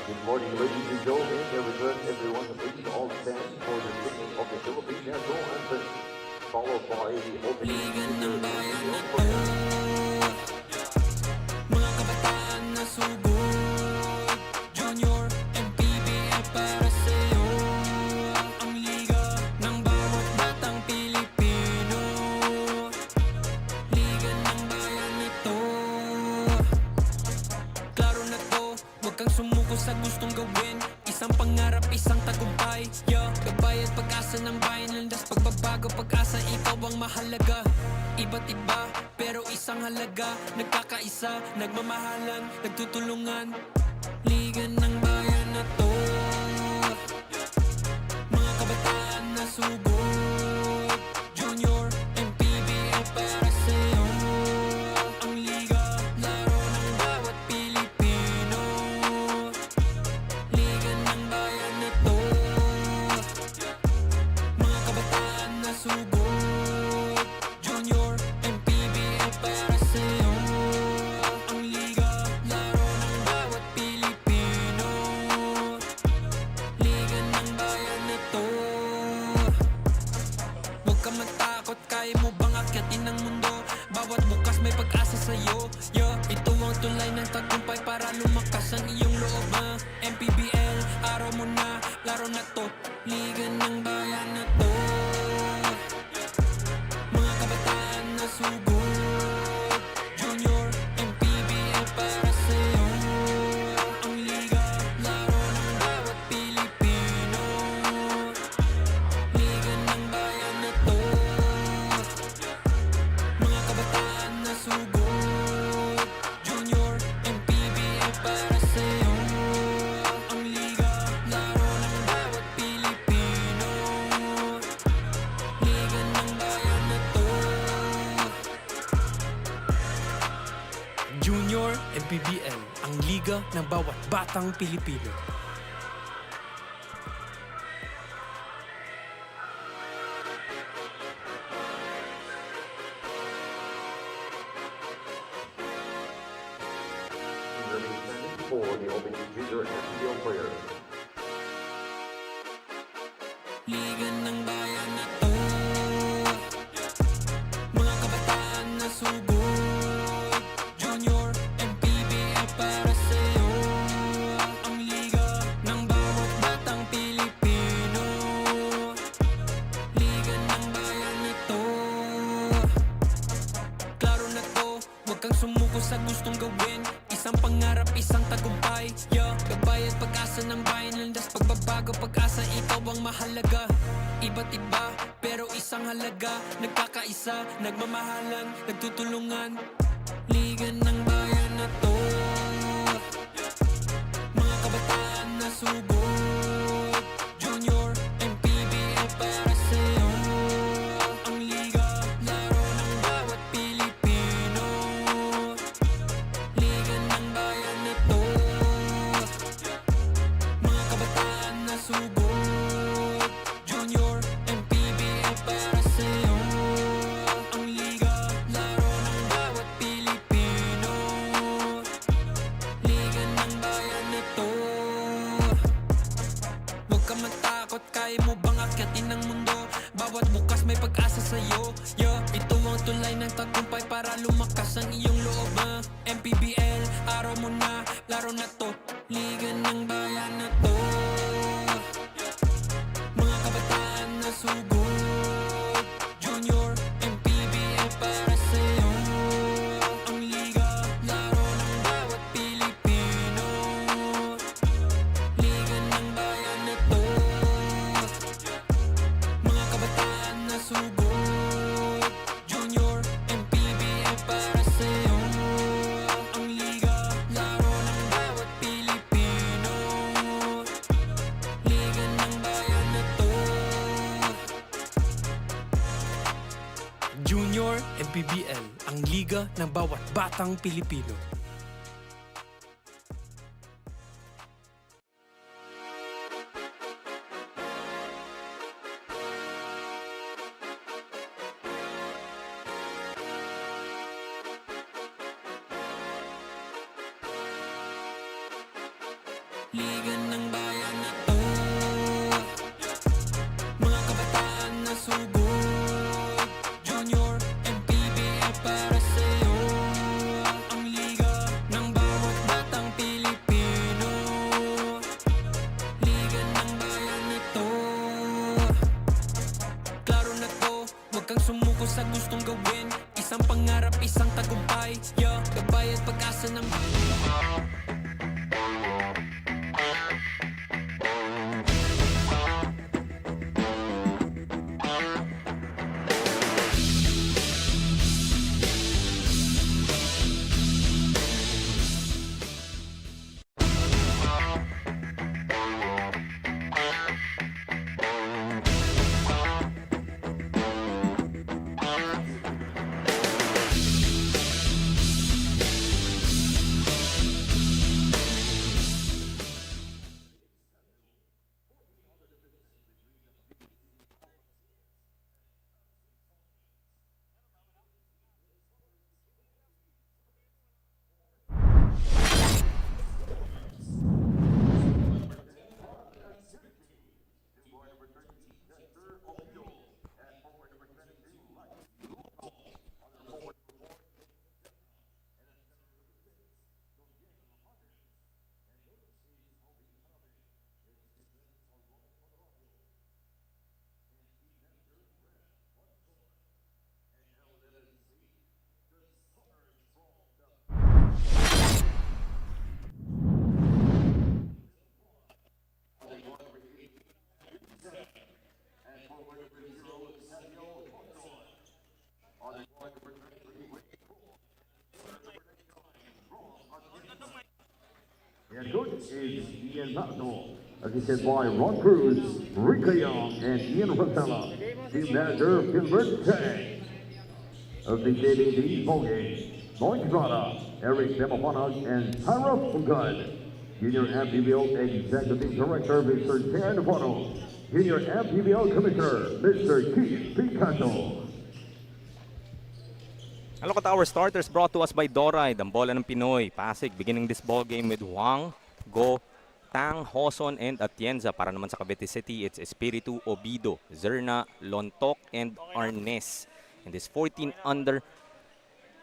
Good morning, ladies and gentlemen. I request everyone to please all stand for the signal of the Philippine National Anthem, followed by the opening Ligan ng junior bayan na MPBL to, prayer. mga kabataan na subok, Junior, MPBL para sa'yo. Ang liga ng bawat batang Pilipino, Liga ng bayan na to. Klaro na to, huwag kang sumuko sa gustong gawin. Isang pangarap, isang tagumpay, yeah. Gabay at pag-asa ng bayan, landas pagbabago, pag-asa, ikaw ang mahalaga. Iba't iba, pero isang halaga. Nagkakaisa, nagmamahalan, nagtutulungan. Liga ng bayan na to, mga kabataan na subok, Junior, MPBL para sa'yo. Ang liga, laro ng bawat Pilipino, Liga ng bayan na to, mga kabataan na subok, Junior, MPBL para sa'yo. Ang liga, laro ng bawat Pilipino, Liga ng bayan na to. Huwag ka matakot, kaya mo bang akyatin ang mundo? Bawat bukas may pag-asa sa'yo, yeah. Ito ang tulay ng tagumpay para lumakas ang iyong loob, MPBL, araw mo na, laro na to. Liga ng bayan na to, mga kabataan na subok, Junior, MPBL para sa'yo. Ang liga, laro ng bawat Pilipino, Liga ng bayan na to, mga kabataan na subok, Junior, MPBL para sa'yo. Ang liga, laro ng bawat Pilipino, Liga ng bayan na to. Junior MPBL, ang liga ng bawat batang Pilipino. Remain standing for the opening junior MPBL prayer. Liga ng bayan na to, mga kabataan na subok, Junior, MPBL para sa'yo. Ang liga ng bawat batang Pilipino, Liga ng bayan na to. Klaro na to, huwag kang sumuko sa gustong gawin. Isang pangarap, isang tagumpay, yeah. Gabay at pag-asa ng bayan, landas pagbabago, pag-asa, ikaw ang mahalaga. Iba't iba, pero isang halaga. Nagkakaisa, nagmamahalan, nagtutulungan. Liga ng bayan na to, mga kabataan na subok, Junior, MPBL para sa'yo. Ang liga, laro ng bawat Pilipino, Liga ng bayan na to, mga kabataan na subok, Junior, MPBL para sa'yo. Ang liga, laro ng bawat Pilipino, Liga ng bayan na to. Huwag ka matakot, kaya mo bang akyatin ang mundo? Bawat bukas may pag-asa sa'yo, yeah. Ito ang tulay ng tagumpay para lumakas ang iyong loob, MPBL, araw mo na, laro na to. Liga ng bayan na to, mga kabataan na subok, Junior, MPBL para sa'yo. Ang liga, laro ng bawat Pilipino, Liga ng bayan na to, mga kabataan na subok, Junior, MPBL para sa'yo. Ang liga, laro ng bawat Pilipino, Liga ng bayan na to. Junior MPBL, ang liga ng bawat batang Pilipino. Liga ng bayan na to, mga kabataan na sugod, Junior, MPBL para sa'yo. Ang liga ng bawat batang Pilipino, liga ng bayan na to. Klaro na to, huwag kang sumuko sa gustong gawin. Isang pangarap, isang tagumpay, yeah. Gabay at pag-asa ng And coach is Ian Matno, assisted by Ron Cruz, Rica Young, and Ian Rosella. Team manager, Gilbert Tang. Officiating the ball game, Lloyd Grana, Eric Demapanag, and Tyra Fugad. Junior MPBL Executive Director, Mr. Dan Bono. Junior MPBL Commissioner, Mr. Keith Picasso. Ang Local Tower starters brought to us by Doride, ang bola ng Pinoy. Pasig beginning this ball game with Wang, Go, Tang, Hoson, and Atienza. Para naman sa Cavite City, it's Espiritu, Obido, Zerna, Lontok, and Arnes. In this 14-under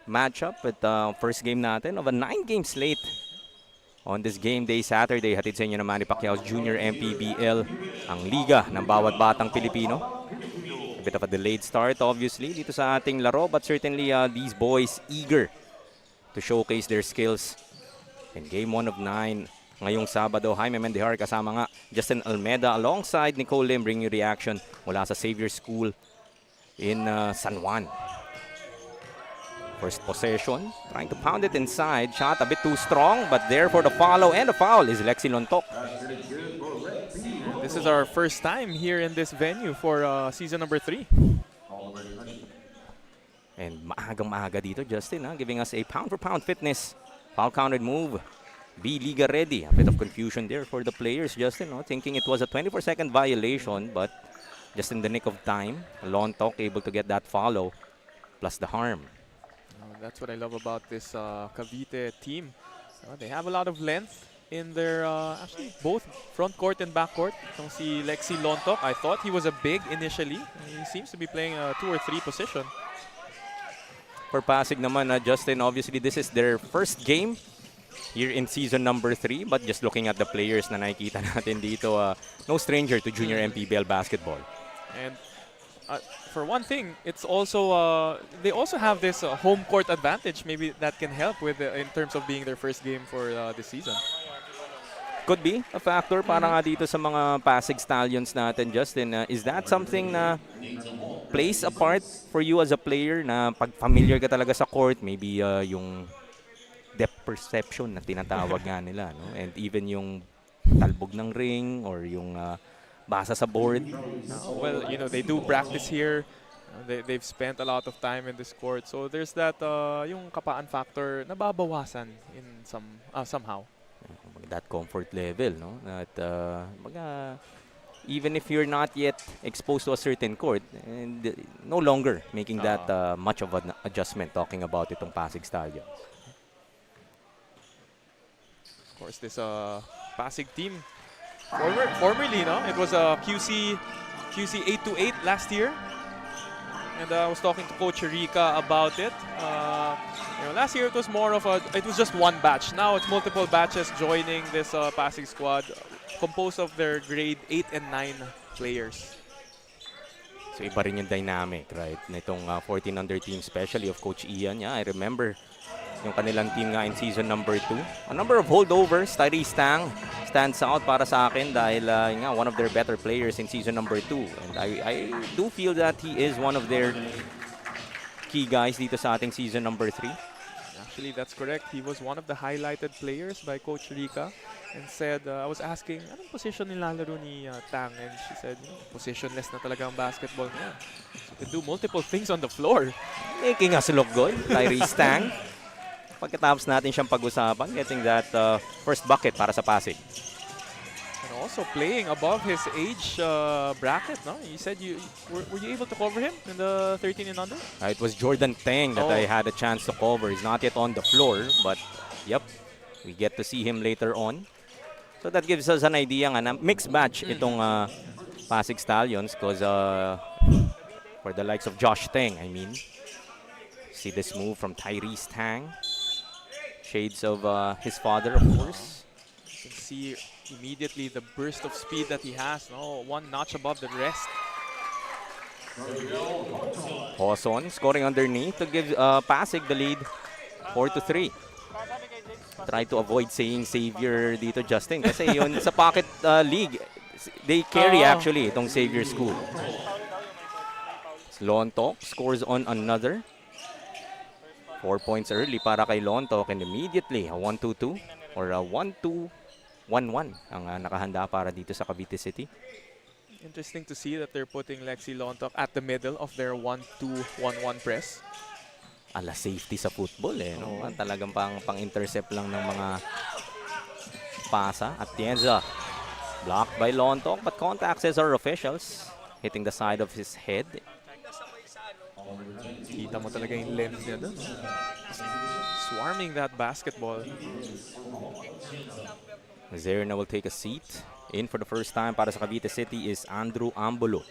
matchup at first game natin of a 9-game slate. On this game day Saturday, hatid sa inyo ng Manny Pacquiao's Junior MPBL, ang liga ng bawat batang Pilipino. Bit of a delayed start obviously dito sa ating laro, but certainly these boys eager to showcase their skills in game 1 of 9 ngayong Sabado. Jaime Mendihar kasama nga Justin Almeda alongside Nicole Lim, bring you reaction mula sa Xavier School in San Juan. First possession, trying to pound it inside, shot a bit too strong, but there for the follow, and the foul is Lexi Lontok. This is our first time here in this venue for season number 3. And maagang-maaga dito, Justin, giving us a pound-for-pound fitness. Foul-counted move. B-Liga ready. A bit of confusion there for the players, Justin, thinking it was a 24-second violation, but just in the nick of time, Lontok able to get that follow, plus the harm. That's what I love about this Cavite team. They have a lot of length in their, actually, both front court and back court. Itong si Lexi Lontok, I thought he was a big initially. He seems to be playing a 2 or 3 position. For Pasig naman, Justin, obviously this is their first game here in season number 3. But just looking at the players na nakikita natin dito, no stranger to Junior MPBL basketball. And for one thing, it's also they also have this home court advantage. Maybe that can help with in terms of being their first game for this season. Could be a factor para nga dito sa mga Pasig Stallions natin, Justin. Is that something na plays a part for you as a player na pag familiar ka talaga sa court, maybe yung depth perception na tinatawag nga nila, no? And even yung talbog ng ring or yung basa sa board. Well, you know, they do practice here. They've spent a lot of time in this court. So there's that yung kapaan factor nababawasan in somehow. That comfort level, no? That even if you're not yet exposed to a certain court, and no longer making that much of an adjustment, talking about itong Pasig Stallions. Of course, this Pasig team. Formerly, no, it was a QC 828 last year. And I was talking to Coach Rica about it. Last year it was more of it was just one batch. Now it's multiple batches joining this Pasig squad, composed of their grade 8 and 9 players. So iba rin yung dynamic, right? Nitong 14 under team, especially of Coach Ian. Yeah, I remember yung kanilang team nga in season number 2. A number of holdovers. Tyrese Tang stands out para sa akin dahil one of their better players in season number 2. And I do feel that he is one of their key guys dito sa ating season number 3. Actually, that's correct. He was one of the highlighted players by Coach Rica, and said, I was asking, anong position nilalaro ni Tang? And she said, positionless na talaga ang basketball niya. So he can do multiple things on the floor. Making us look good, Tyrese Tang. Pagkatapos natin siyang pag-usapan, getting that first bucket para sa Pasig. And also playing above his age bracket, no? You said were you able to cover him in the 13 and under? It was Jordan Teng that I had a chance to cover. He's not yet on the floor, but yep, we get to see him later on. So that gives us an idea nga na mixed match itong Pasig Stallions, because for the likes of Josh Teng, I mean, see this move from Tyrese Tang. Shades of his father, of course. You can see immediately the burst of speed that he has. No, one notch above the rest. Hoson scoring underneath to give Pasig the lead, 4-3. Try to avoid saying Xavier dito, Justin, kasi yun sa pocket league, they carry actually itong Xavier school. Lontok scores on another. 4 points early para kay Lontok, and immediately a 1-2-2 or a 1-2-1-1 ang nakahanda para dito sa Cavite City. Interesting to see that they're putting Lexi Lontok at the middle of their 1-2-1-1 press. Ala safety sa football no? Talagang pang-intercept lang ng mga pasa. At Tienza blocked by Lontok, but contact says our officials, hitting the side of his head. Kita mo talaga yung length niya doon. Swarming that basketball. Zerna will take a seat. In for the first time para sa Cavite City is Andrew Ambolo.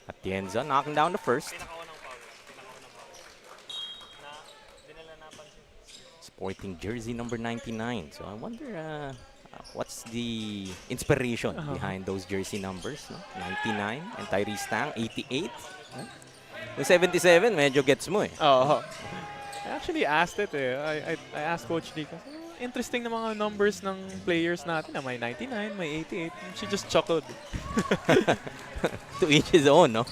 Atienza knocking down the first. Sporting jersey number 99. So I wonder what's the inspiration behind those jersey numbers? No? 99 and Tyrese Tang, 88. Yung 77, medyo gets mo eh. I actually asked it I asked Coach Rica, interesting na mga numbers ng players natin na may 99, may 88. She just chuckled. To each his own, no?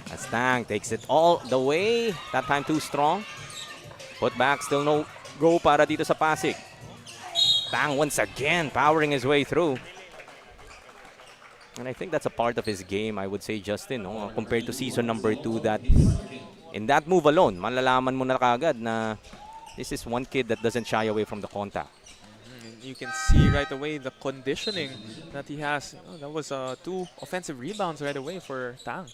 As Tang takes it all the way. That time too strong. Put back, still no go para dito sa Pasig. Tang once again powering his way through. And I think that's a part of his game, I would say, Justin, no? Compared to season number 2, that in that move alone, malalaman mo na kagad na this is one kid that doesn't shy away from the contact. You can see right away the conditioning that he has. That was 2 offensive rebounds right away for Tang.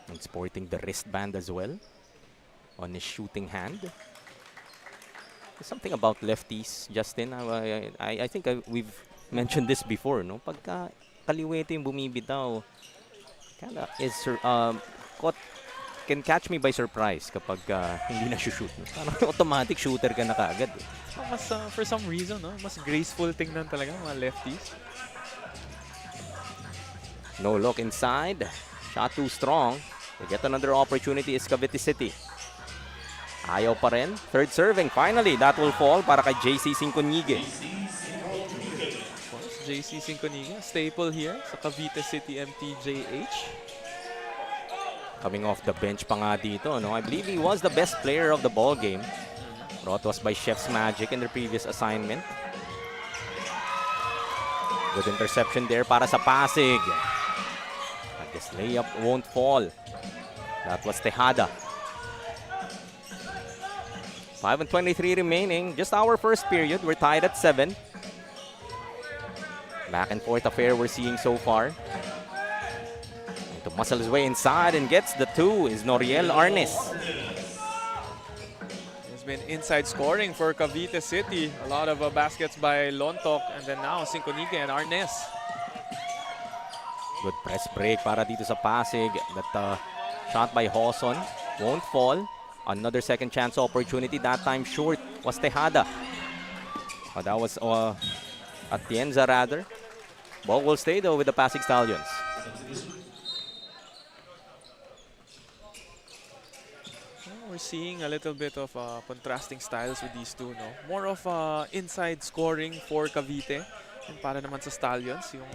And sporting the wristband as well on his shooting hand. There's something about lefties, Justin. I think we've mentioned this before, no? Pagka kaliwete yung bumibitaw, kinda is can catch me by surprise kapag hindi na shoot. Parang automatic shooter ka na kaagad. Mas, for some reason, no? Mas graceful tingnan talaga mga lefties. No look inside. Shot too strong. They get another opportunity is Cavite City. Ayaw pa rin. Third serving. Finally, that will fall para kay JC Sinconigue. Of course, JC Sinconigue, staple here sa Cavite City MTJH. Coming off the bench pa nga dito, no? I believe he was the best player of the ball game. Brought to us by Chef's Magic in their previous assignment. Good interception there para sa Pasig. But this layup won't fall. That was Tejada. 5:23 remaining. Just our first period. We're tied at 7. Back and forth affair we're seeing so far. To muscle his way inside and gets the 2 is Noriel Arnes. been inside scoring for Cavite City. A lot of baskets by Lontok, and then now Sinconigue and Arnes. Good press break para dito sa Pasig. That shot by Hoson won't fall. Another second chance opportunity. That time short was Tejada. That was Atienza rather. Ball will stay though with the Pasig Stallions. We're seeing a little bit of contrasting styles with these two, no? More of inside scoring for Cavite, and para naman sa Stallions, yung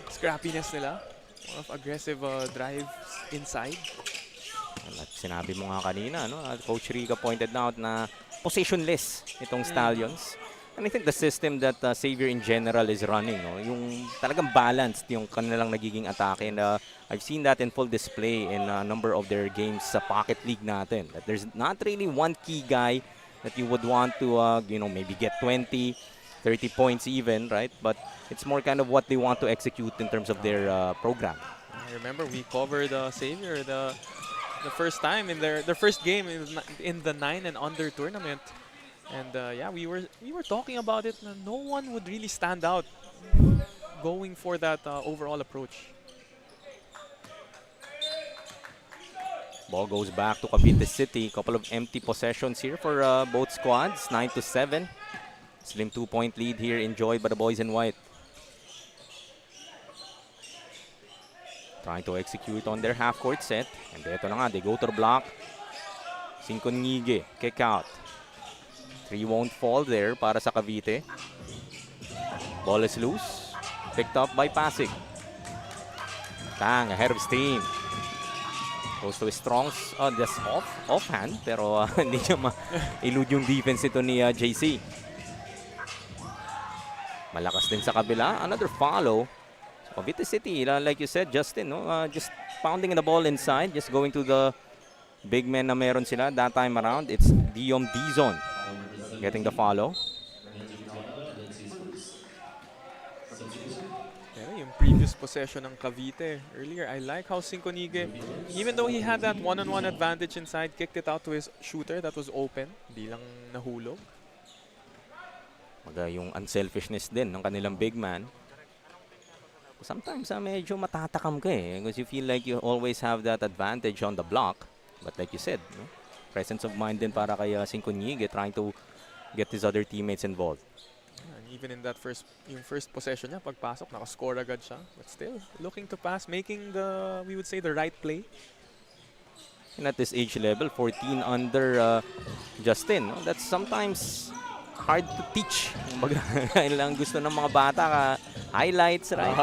scrappiness nila. More of aggressive drives inside. At sinabi mo nga kanina, no? Coach Rica pointed out na positionless itong Stallions. And I think the system that XAVIER in general is running, no? Yung talagang balanced yung kanilang nagiging atake. And I've seen that in full display in a number of their games sa Pocket League natin. That there's not really one key guy that you would want to, maybe get 20, 30 points even, right? But it's more kind of what they want to execute in terms of their program. I remember we covered XAVIER the first time in their first game in the 9 and under tournament. And yeah, we were talking about it. No one would really stand out going for that overall approach. Ball goes back to Cavite City. Couple of empty possessions here for both squads. 9-7. Slim 2-point lead here enjoyed by the boys in white. Trying to execute on their half-court set. And ito na nga, they go to the block. Sinconigue, kick out. 3 won't fall there para sa Cavite. Ball is loose. Picked up by Pasig. Tang ahead of steam. Goes to his strongs. Just offhand. Pero hindi niya ma-elude yung defense ito ni JC. Malakas din sa kabila. Another follow. So, Cavite City, like you said, Justin, no? Just pounding the ball inside. Just going to the big men na meron sila. That time around, it's Diom Dizon getting the follow. Yeah, yung previous possession ng Cavite earlier, I like how Sinconigue, even though he had that one-on-one advantage inside, kicked it out to his shooter that was open. Di lang nahulog. Yung unselfishness din ng kanilang big man. Sometimes medyo matatakam ka because you feel like you always have that advantage on the block. But like you said, no? Presence of mind din para kay Sinconigue trying to get his other teammates involved. And even in that first possession niya, pagpasok, nakascore agad siya. But still, looking to pass, making we would say, the right play. And at this age level, 14 under Justin, no? That's sometimes hard to teach. Kailangan gusto ng mga bata highlights, right?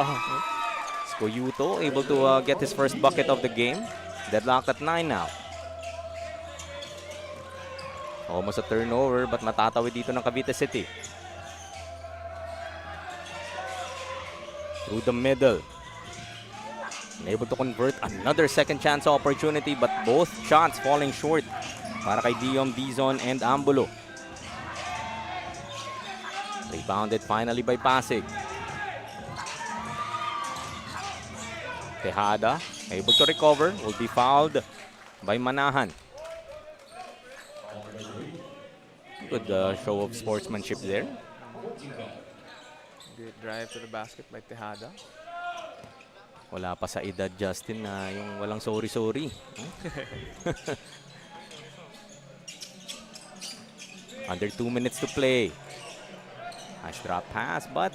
Skoyuto able to get his first bucket of the game. Deadlocked at 9 now. Almost a turnover but matatawid dito ng Cavite City. Through the middle. Able to convert another second chance opportunity but both shots falling short para kay Diom Dizon and Ambulo. Rebounded finally by Pasig. Tejada able to recover. Will be fouled by Manahan. Good show of sportsmanship there. Good drive to the basket by Tejada. Wala pa sa edad, Justin, na yung walang sorry-sorry. Under 2 minutes to play. Nice drop pass, but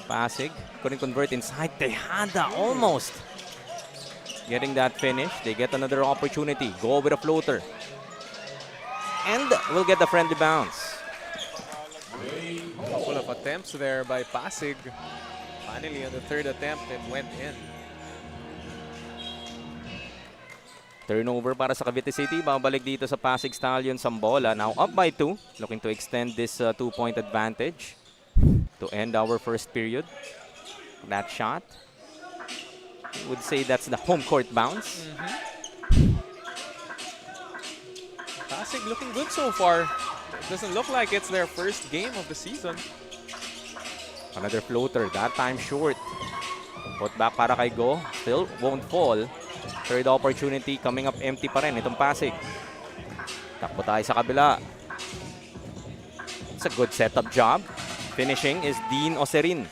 Pasig couldn't convert inside. Tejada almost getting that finish. They get another opportunity. Go with a floater. And we'll get the friendly bounce. A couple of attempts there by Pasig. Finally, on the third attempt, it went in. Turnover para sa Cavite City. Babalik dito sa Pasig Stallions ang bola. Now up by 2. Looking to extend this 2-point advantage to end our first period. That shot, I would say that's the home court bounce. Pasig looking good so far. It doesn't look like it's their first game of the season. Another floater, that time short. Put back para kay Go. Still won't fall. Third opportunity coming up empty pa rin itong Pasig. Takbo tayo sa kabila. It's a good setup job. Finishing is Dean Oserin.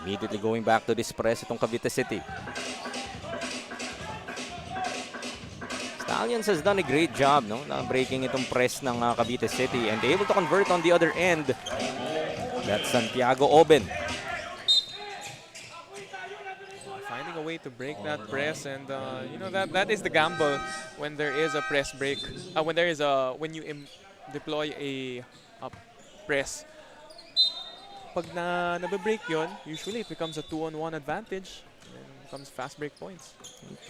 Immediately going back to this press itong Cavite City. Stallions has done a great job, no? Na breaking itong press ng Cavite City and able to convert on the other end. That's Santiago Oben. Finding a way to break that press, and you know that is the gamble when there is a press break. When you deploy a press. Pag nabe-break yon, usually it becomes a 2-on-1 advantage and becomes fast break points.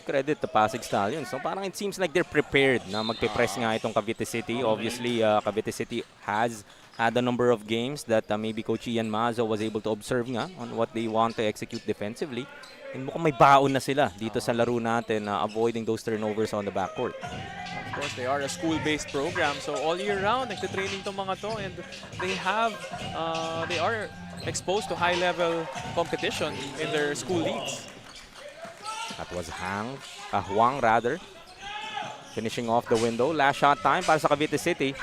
Credit to PASIG Stallions. So parang it seems like they're prepared na magpe-press nga itong Cavite City. Obviously, Cavite City has had a number of games that maybe Coach Ian Mazo was able to observe nga on what they want to execute defensively. And mukhang may baon na sila dito sa laro natin, avoiding those turnovers on the backcourt. Of course, they are a school-based program, so all year round, nagtitraining tong mga to, and they are exposed to high-level competition in their school leagues. That was Huang rather, finishing off the window. Last shot time para sa Cavite City,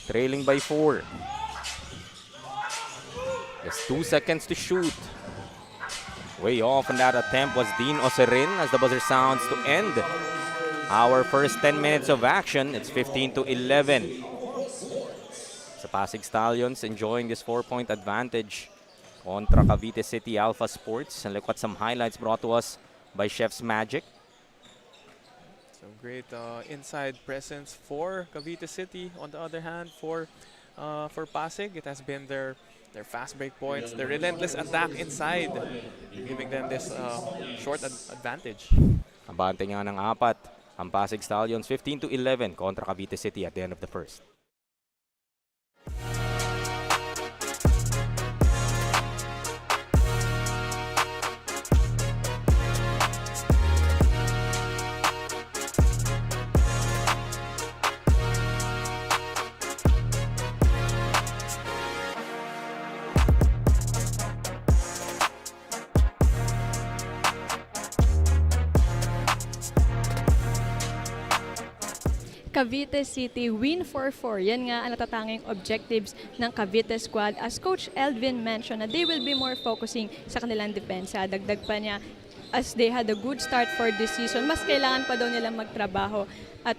trailing by 4. Just 2 seconds to shoot. Way off in that attempt was Dean Oserin as the buzzer sounds to end our first 10 minutes of action. It's 15-11. Sa PASIG Stallions enjoying this 4-point advantage kontra Cavite City Alpha Sports. And look at some highlights brought to us by Chef's Magic. Some great inside presence for Cavite City. On the other hand, for PASIG, it has been their fast break points, their relentless attack inside, giving them this short advantage. Abante nga ng 4 ang PASIG Stallions, 15-11 kontra Cavite City at the end of the first. Cavite City win 4-4. Yan nga ang natatanging objectives ng Cavite squad. As Coach Elvin mentioned, na they will be more focusing sa kanilang depensa. Dagdag pa niya, as they had a good start for this season, mas kailangan pa daw nilang magtrabaho at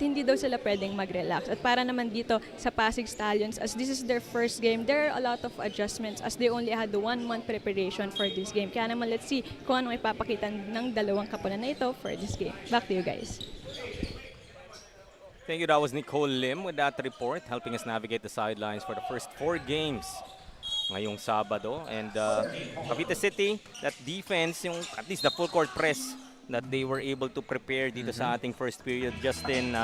hindi daw sila pwedeng mag-relax. At para naman dito sa PASIG Stallions, as this is their first game, there are a lot of adjustments as they only had the 1-month preparation for this game. Kaya naman, let's see kung anong ipapakita ng dalawang kapunan na ito for this game. Back to you guys. Thank you. That was Nicole Lim with that report, helping us navigate the sidelines for the first 4 games ngayong Sabado. And Cavite City, that defense, yung at least the full court press that they were able to prepare dito sa ating first period, just in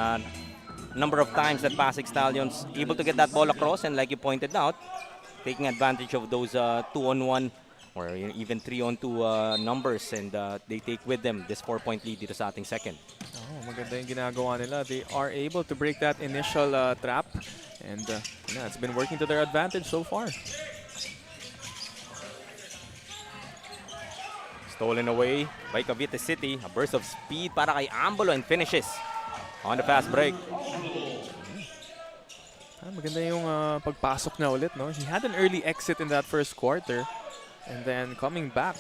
number of times that PASIG Stallions able to get that ball across, and like you pointed out, taking advantage of those 2-on-1 or even 3-on-2 numbers, and they take with them this 4-point lead dito sa ating second. Oh, maganda yung ginagawa nila. They are able to break that initial trap, and yeah, it's been working to their advantage so far. Stolen away by Cavite City. A burst of speed para kay Ambolo and finishes on the fast break. Maganda yung pagpasok na ulit, no? He had an early exit in that first quarter, and then coming back,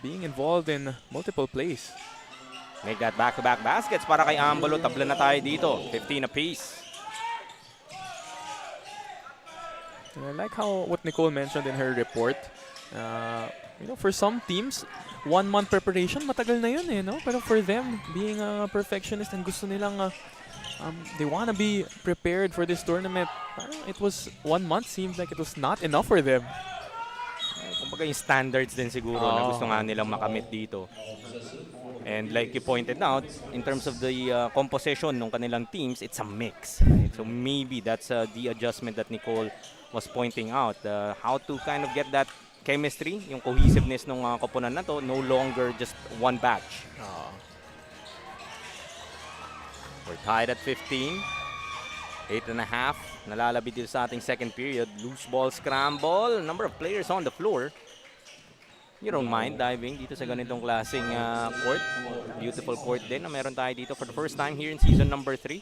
being involved in multiple plays. Make that back-to-back baskets para kay Ambolo. Tabla na tayo dito. 15 apiece. And I like what Nicole mentioned in her report. You know, for some teams, 1 month preparation, matagal na yun eh, no? Pero for them, being a perfectionist and gusto nilang, they want to be prepared for this tournament. It was 1 month, seemed like it was not enough for them. Kumbaga yung standards din siguro na gusto nga nilang makamit dito. And like you pointed out, in terms of the composition ng kanilang teams, it's a mix. Right? So maybe that's the adjustment that Nicole was pointing out. How to kind of get that chemistry, yung cohesiveness ng koponan na to, no longer just one batch. We're tied at 15. 8.5. Nalalabit dito sa ating second period. Loose ball scramble. Number of players on the floor. you don't mind diving dito sa ganitong klaseng court. Beautiful court din na meron tayo dito for the first time here in season number 3.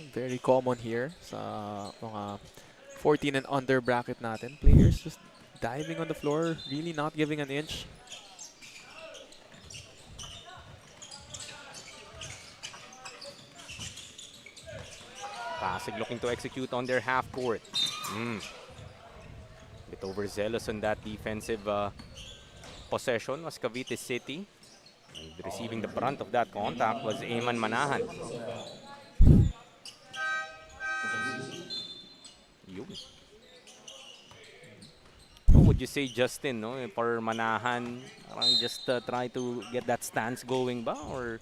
Very common here sa mga 14 and under bracket natin. Players just diving on the floor, really not giving an inch. Pasig looking to execute on their half court. Bit overzealous on that defensive possession was Cavite City. And receiving the brunt of that contact was Eman Manahan. Yun. What would you say, Justin, no? For Manahan, parang just try to get that stance going ba? Or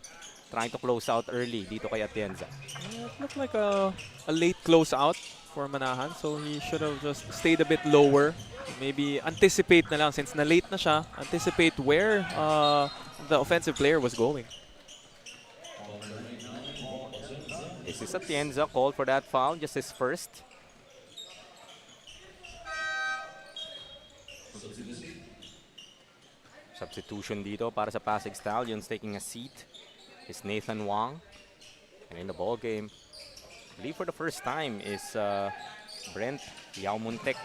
trying to close out early dito kay Atienza? It looked like a late close out for Manahan, so he should have just stayed a bit lower. Maybe anticipate na lang, since na-late na siya, anticipate where the offensive player was going. This is Atienza called for that foul, just his first. Substitution dito para sa Pasig Stallions, taking a seat is Nathan Wang. And in the ball game, I believe for the first time is Brent Yaumuntek.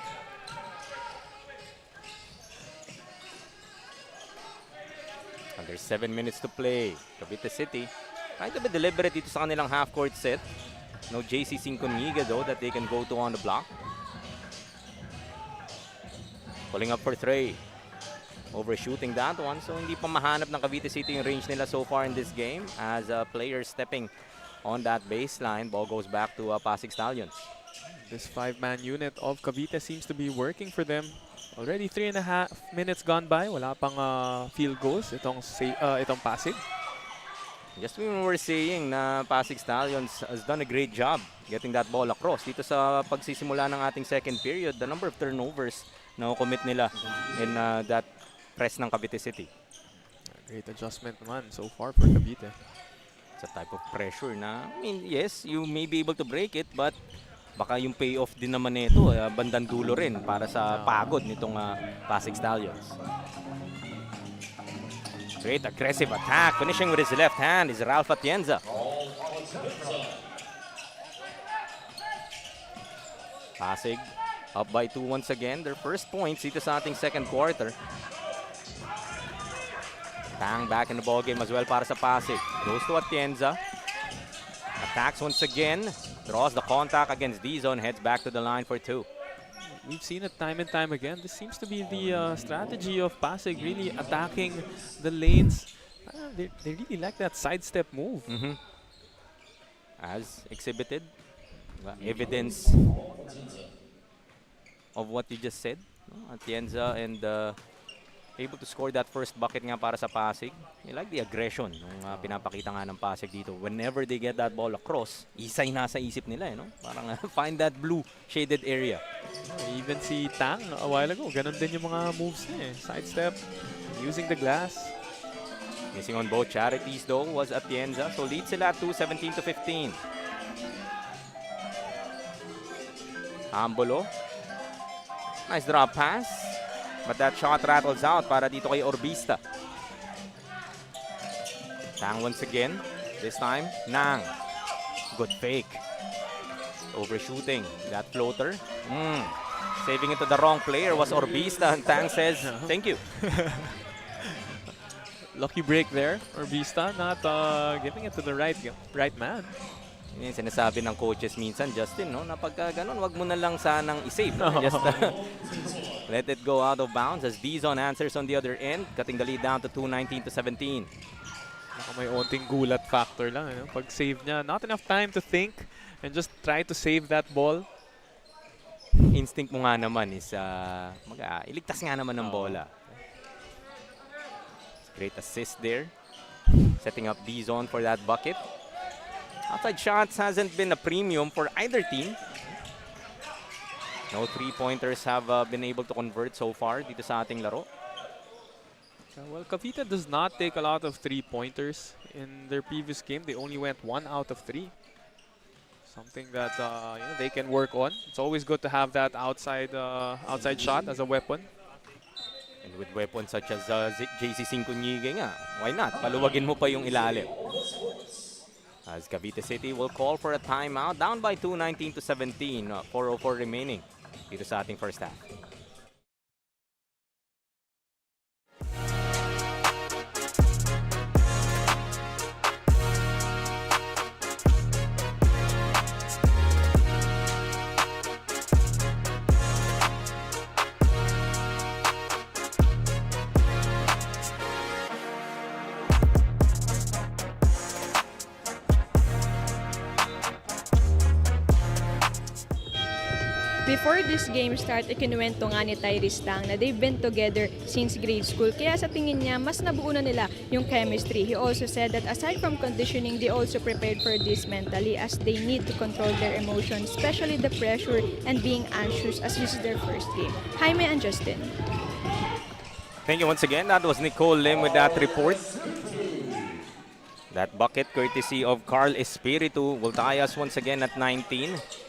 Under 7 minutes to play. Cavite City trying to be deliberate dito sa kanilang half-court set. No JC Sinconiga though that they can go to on the block. Pulling up for Trey. Overshooting that one, so hindi pa mahanap ng Cavite City yung range nila so far in this game as players stepping on that baseline. Ball goes back to Pasig Stallions. This 5-man unit of Cavite seems to be working for them. Already 3.5 minutes gone by. Wala pang field goals itong Pasig. Just when we were saying na Pasig Stallions has done a great job getting that ball across. Dito sa pagsisimula ng ating second period, the number of turnovers na commit nila in that press ng Cavite City. Great adjustment naman so far for Cavite. It's a type of pressure na, I mean, yes, you may be able to break it, but baka yung payoff din naman nito, bandang dulo rin para sa pagod nitong Pasig Stallions. Great aggressive attack, finishing with his left hand is Ralph Atienza. Pasig up by 2 once again. Their first points dito sa ating second quarter. Tang back in the ball game as well para sa Pasig. Goes to Atienza. Attacks once again. Draws the contact against D-Zone. Heads back to the line for 2. We've seen it time and time again. This seems to be the strategy of Pasig, really attacking the lanes. They really like that sidestep move. As exhibited. Evidence of what you just said. Atienza and able to score that first bucket nga para sa Pasig. I like the aggression ng pinapakita nga ng Pasig dito. Whenever they get that ball across, isay nasa isip nila, no? Parang find that blue shaded area. Even si Tang a while ago, ganun din yung mga moves niya. Sidestep, using the glass. Missing on both charities though was Atienza. So lead sila at 17-15. Ambolo. Nice drop pass. But that shot rattles out para dito kay Orbista. Tang once again. This time, Nang. Good fake. Overshooting. That floater. Saving it to the wrong player was Orbista. And Tang says, thank you. Lucky break there. Orbista not giving it to the right man. Yung sinasabi ng coaches minsan, Justin, no? Na pagka ganun, wag mo na lang sanang isave. No? Just let it go out of bounds as D-Zone answers on the other end, cutting the lead down to 2-19-17. May onting gulat factor lang. Eh? Pag save niya, not enough time to think and just try to save that ball. Instinct mo nga naman is iligtas nga naman ng bola. Great assist there. Setting up D-Zone for that bucket. Outside shots hasn't been a premium for either team. No three-pointers have been able to convert so far dito sa ating laro. Well, Cavite does not take a lot of three-pointers. In their previous game, they only went 1 out of 3. Something that they can work on. It's always good to have that outside shot as a weapon. And with weapons such as JC Sincuñigue nga, why not? Paluwagin mo pa yung ilalim. As Cavite City will call for a timeout. Down by 2, 19-17. 4:04 remaining dito sa ating first half. Before this game start, ikinuwento nga ni Tyrese Tang na they've been together since grade school. Kaya sa tingin niya, mas nabuo na nila yung chemistry. He also said that aside from conditioning, they also prepared for this mentally as they need to control their emotions, especially the pressure and being anxious as this is their first game. Jaime and Justin. Thank you once again. That was Nicole Lim with that report. That bucket courtesy of Carl Espiritu will tie us once again at 19.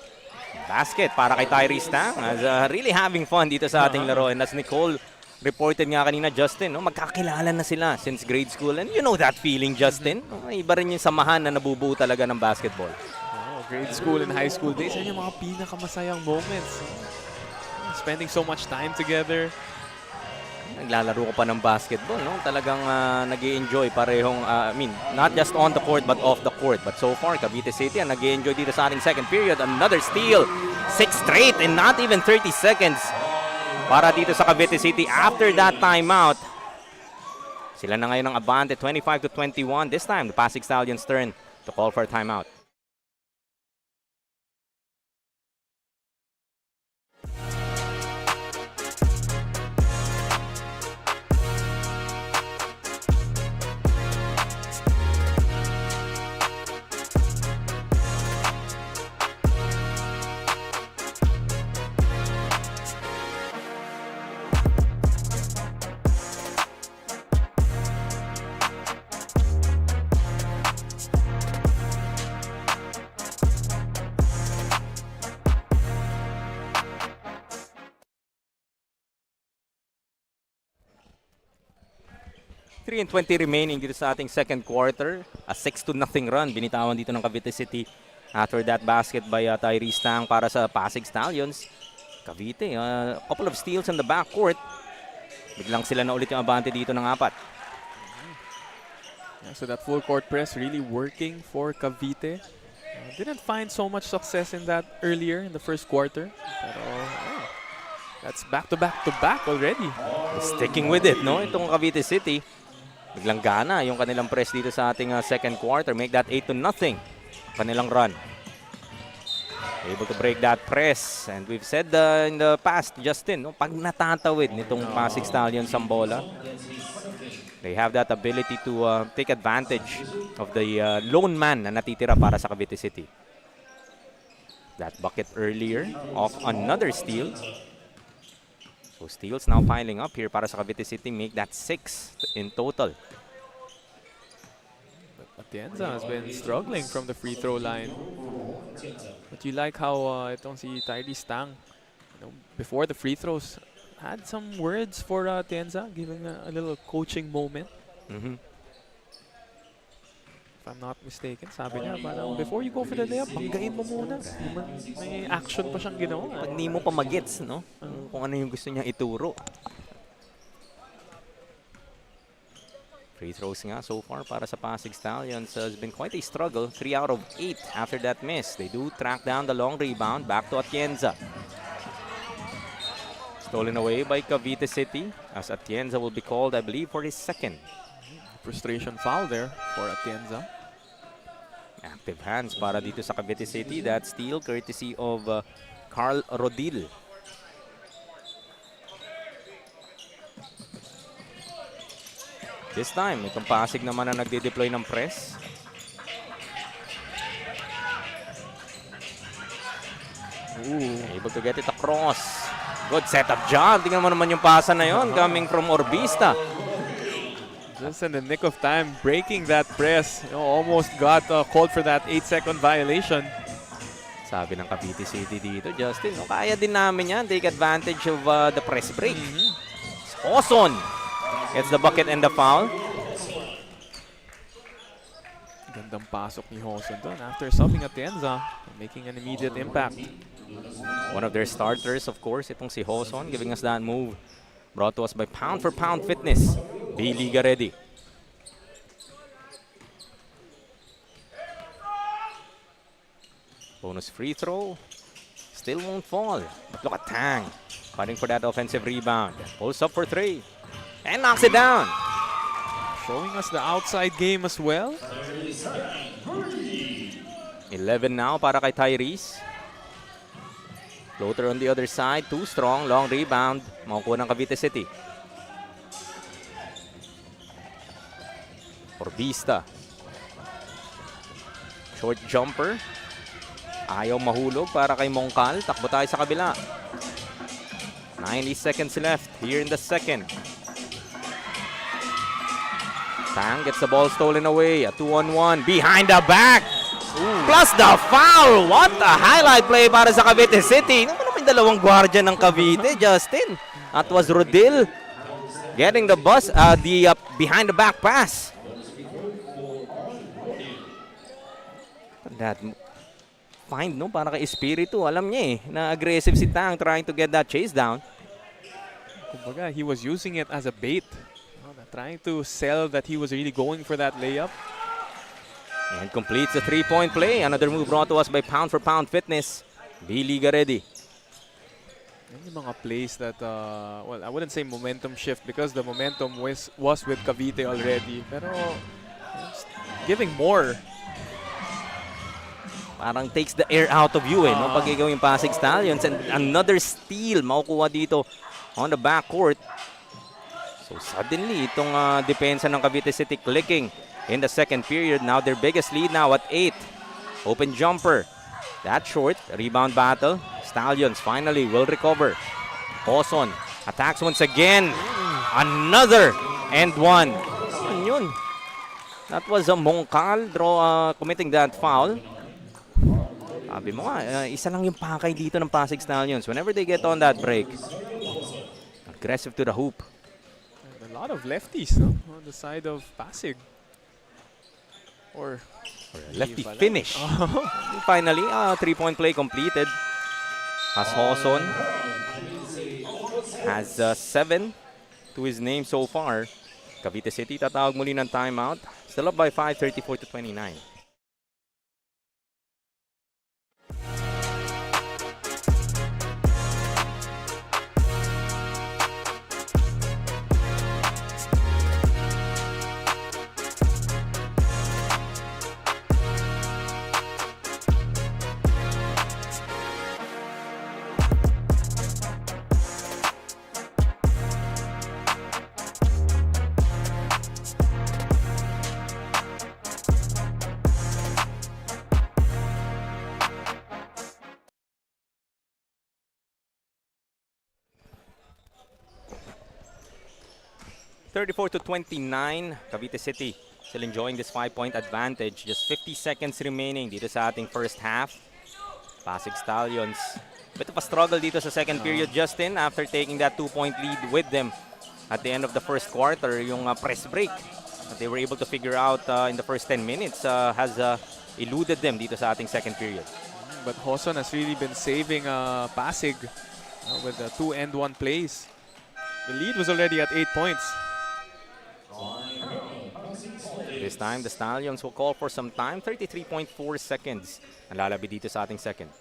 Basket para kay Tyrese Tang. As, really having fun dito sa ating laro. And as Nicole reported nga kanina, Justin, no, magkakilala na sila since grade school. And you know that feeling, Justin. Iba rin yung samahan na nabubuo talaga ng basketball. Oh, grade school and high school days, yan yung mga pinakamasayang moments. Spending so much time together. Naglalaro ko pa ng basketball, no? Talagang nag-i-enjoy parehong, not just on the court but off the court. But so far, Cavite City ang nag-i-enjoy dito sa ating second period. Another steal, 6 straight and not even 30 seconds para dito sa Cavite City after that timeout. Sila na ngayon ang abante, 25-21. This time, the PASIG Stallions' turn to call for a timeout. Three and 20 remaining dito sa ating second quarter. A 6-0 run binitawan dito ng Cavite City after that basket by Tyrese Tang para sa PASIG Stallions. Cavite, a couple of steals in the backcourt. Biglang sila na ulit yung abante dito ng 4. Yeah, so that full court press really working for Cavite. Didn't find so much success in that earlier in the first quarter. Pero, that's back-to-back already. Sticking with it, no? Itong Cavite City. Biglang gana yung kanilang press dito sa ating second quarter. Make that 8-0 kanilang run. Able to break that press. And we've said in the past, Justin, no, pag natatawid nitong PASIG Stallions ang bola, they have that ability to take advantage of the lone man na natitira para sa Cavite City. That bucket earlier of another steal. So steals now piling up here para sa Cavite City, make that 6 in total. But Atienza has been struggling from the free throw line. But you like how itong si Tyrese Tang, before the free throws, had some words for Atienza, giving a little coaching moment. If I'm not mistaken, sabi niya, parang before you go for the layup, banggain mo muna. May action pa siyang ginawa. Pag di mo pa magets, no? Kung ano yung gusto niya ituro. Free throws nga so far para sa PASIG Stallions has been quite a struggle. 3 out of 8 after that miss. They do track down the long rebound. Back to Atienza. Stolen away by Cavite City as Atienza will be called, I believe, for his second. Frustration foul there for Atienza. Active hands para dito sa Cavite City. That steal courtesy of Carl Rodil. This time, itong PASIG naman na nagde-deploy ng press. Able to get it across. Good setup job. Tingnan mo naman yung pasa na yon coming from Orbista. Just in the nick of time, breaking that press. Almost got called for that 8-second violation. Sabi ng Cavite City dito, Justin, kaya din namin yan. Take advantage of the press break. Hoson gets the bucket and the foul. Gandang pasok ni Hoson doon after subbing Atienza, making an immediate impact. One of their starters, of course, itong si Hoson, giving us that move. Brought to us by Pound for Pound Fitness. B-Liga ready. Bonus free throw. Still won't fall. But look at Tang. Fighting for that offensive rebound. Pulls up for 3. And knocks it down. Showing us the outside game as well. 11 now para kay Tyrese. Floater on the other side. Too strong. Long rebound. Makukuha ng Cavite City. Orbista. Short jumper. Ayaw mahulog para kay Mongkal. Takbo tayo sa kabila. 90 seconds left here in the second. Tang gets the ball stolen away. A 2-on-1. Behind the back. Ooh. Plus the foul. What a highlight play para sa Cavite City. Naman naman yung dalawang guardian ng Cavite, Justin. That was Rodil getting the bus, the behind the back pass. That find, no, para kay Espiritu. Alam niya na aggressive si Tang trying to get that chase down. Kumbaga, he was using it as a bait. Trying to sell that he was really going for that layup. And completes the 3-point play. Another move brought to us by Pound for Pound Fitness. B-Liga ready. Yan yung mga plays that, well, I wouldn't say momentum shift because the momentum was with Cavite already. Pero, giving more. Parang takes the air out of you no? Pag ikaw yung Pasig Stallions. And another steal makukuha dito on the backcourt. So suddenly, itong depensa ng Cavite City clicking in the second period. Now their biggest lead now at 8. Open jumper. That short. Rebound battle. Stallions finally will recover. Hoson attacks once again. Another and one. Yun. That was a Mongkal committing that foul. Sabi mo nga, isa lang yung pakay dito ng Pasig Stallions. Whenever they get on that break, aggressive to the hoop. A lot of lefties, no? On the side of Pasig. Or lefty finish. Finally, 3-point play completed. As Hoson has 7 to his name so far. Cavite City tatawag muli ng timeout. Still up by 5, 34-29. 34-29, Cavite City still enjoying this 5-point advantage. Just 50 seconds remaining dito sa ating first half. Pasig Stallions, bit of a struggle dito sa second period, Justin, after taking that 2-point lead with them at the end of the first quarter. Yung press break that they were able to figure out in the first 10 minutes has eluded them dito sa ating second period. But Hoson has really been saving Pasig with the 2-and-1 plays. The lead was already at 8 points. This time, the Stallions will call for some time. 33.4 seconds ang lalabi dito sa ating second.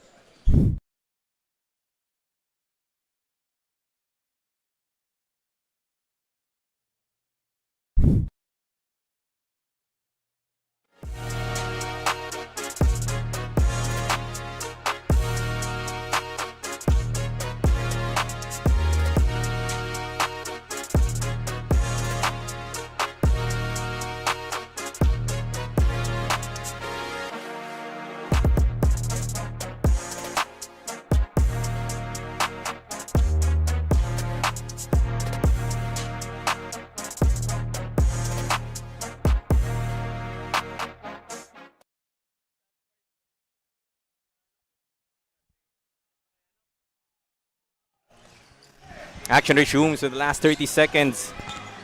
Action resumes with the last 30 seconds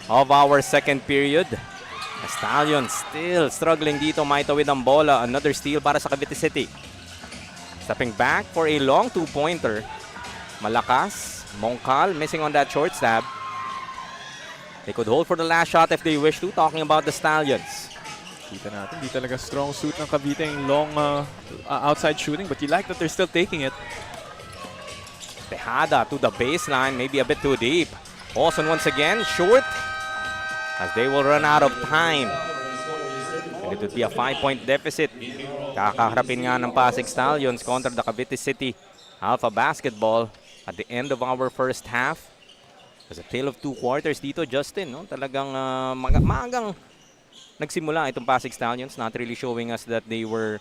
of our second period. The Stallions still struggling dito. Maito with ang bola. Another steal para sa Cavite City. Stepping back for a long two-pointer. Malakas. Mongkal missing on that short stab. They could hold for the last shot if they wish to. Talking about the Stallions. Kita natin, di talaga strong suit ng Cavite yung long outside shooting, but you like that they're still taking it. Tejada to the baseline, maybe a bit too deep. Olsen once again, short, as they will run out of time. And it would be a 5-point deficit. Kakaharapin nga ng Pasig Stallions contra the Cavite City Alpha Basketball at the end of our first half. It was a tale of two quarters dito, Justin. No? Talagang maagang nagsimula itong Pasig Stallions, not really showing us that they were,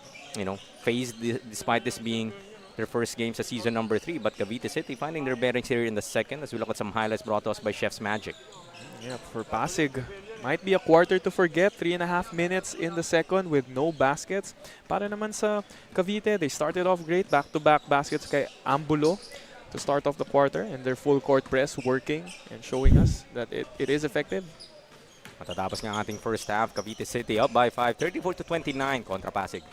phased despite this being their first game sa season number 3. But Cavite City finding their bearings here in the second as we look at some highlights brought to us by Chef's Magic. Yeah, for Pasig, might be a quarter to forget. 3.5 minutes in the second with no baskets. Para naman sa Cavite, they started off great. Back-to-back baskets kay Ambulo to start off the quarter, and their full court press working and showing us that it is effective. Matatapos nga ang ating first half, Cavite City up by 5, 34-29 kontra Pasig.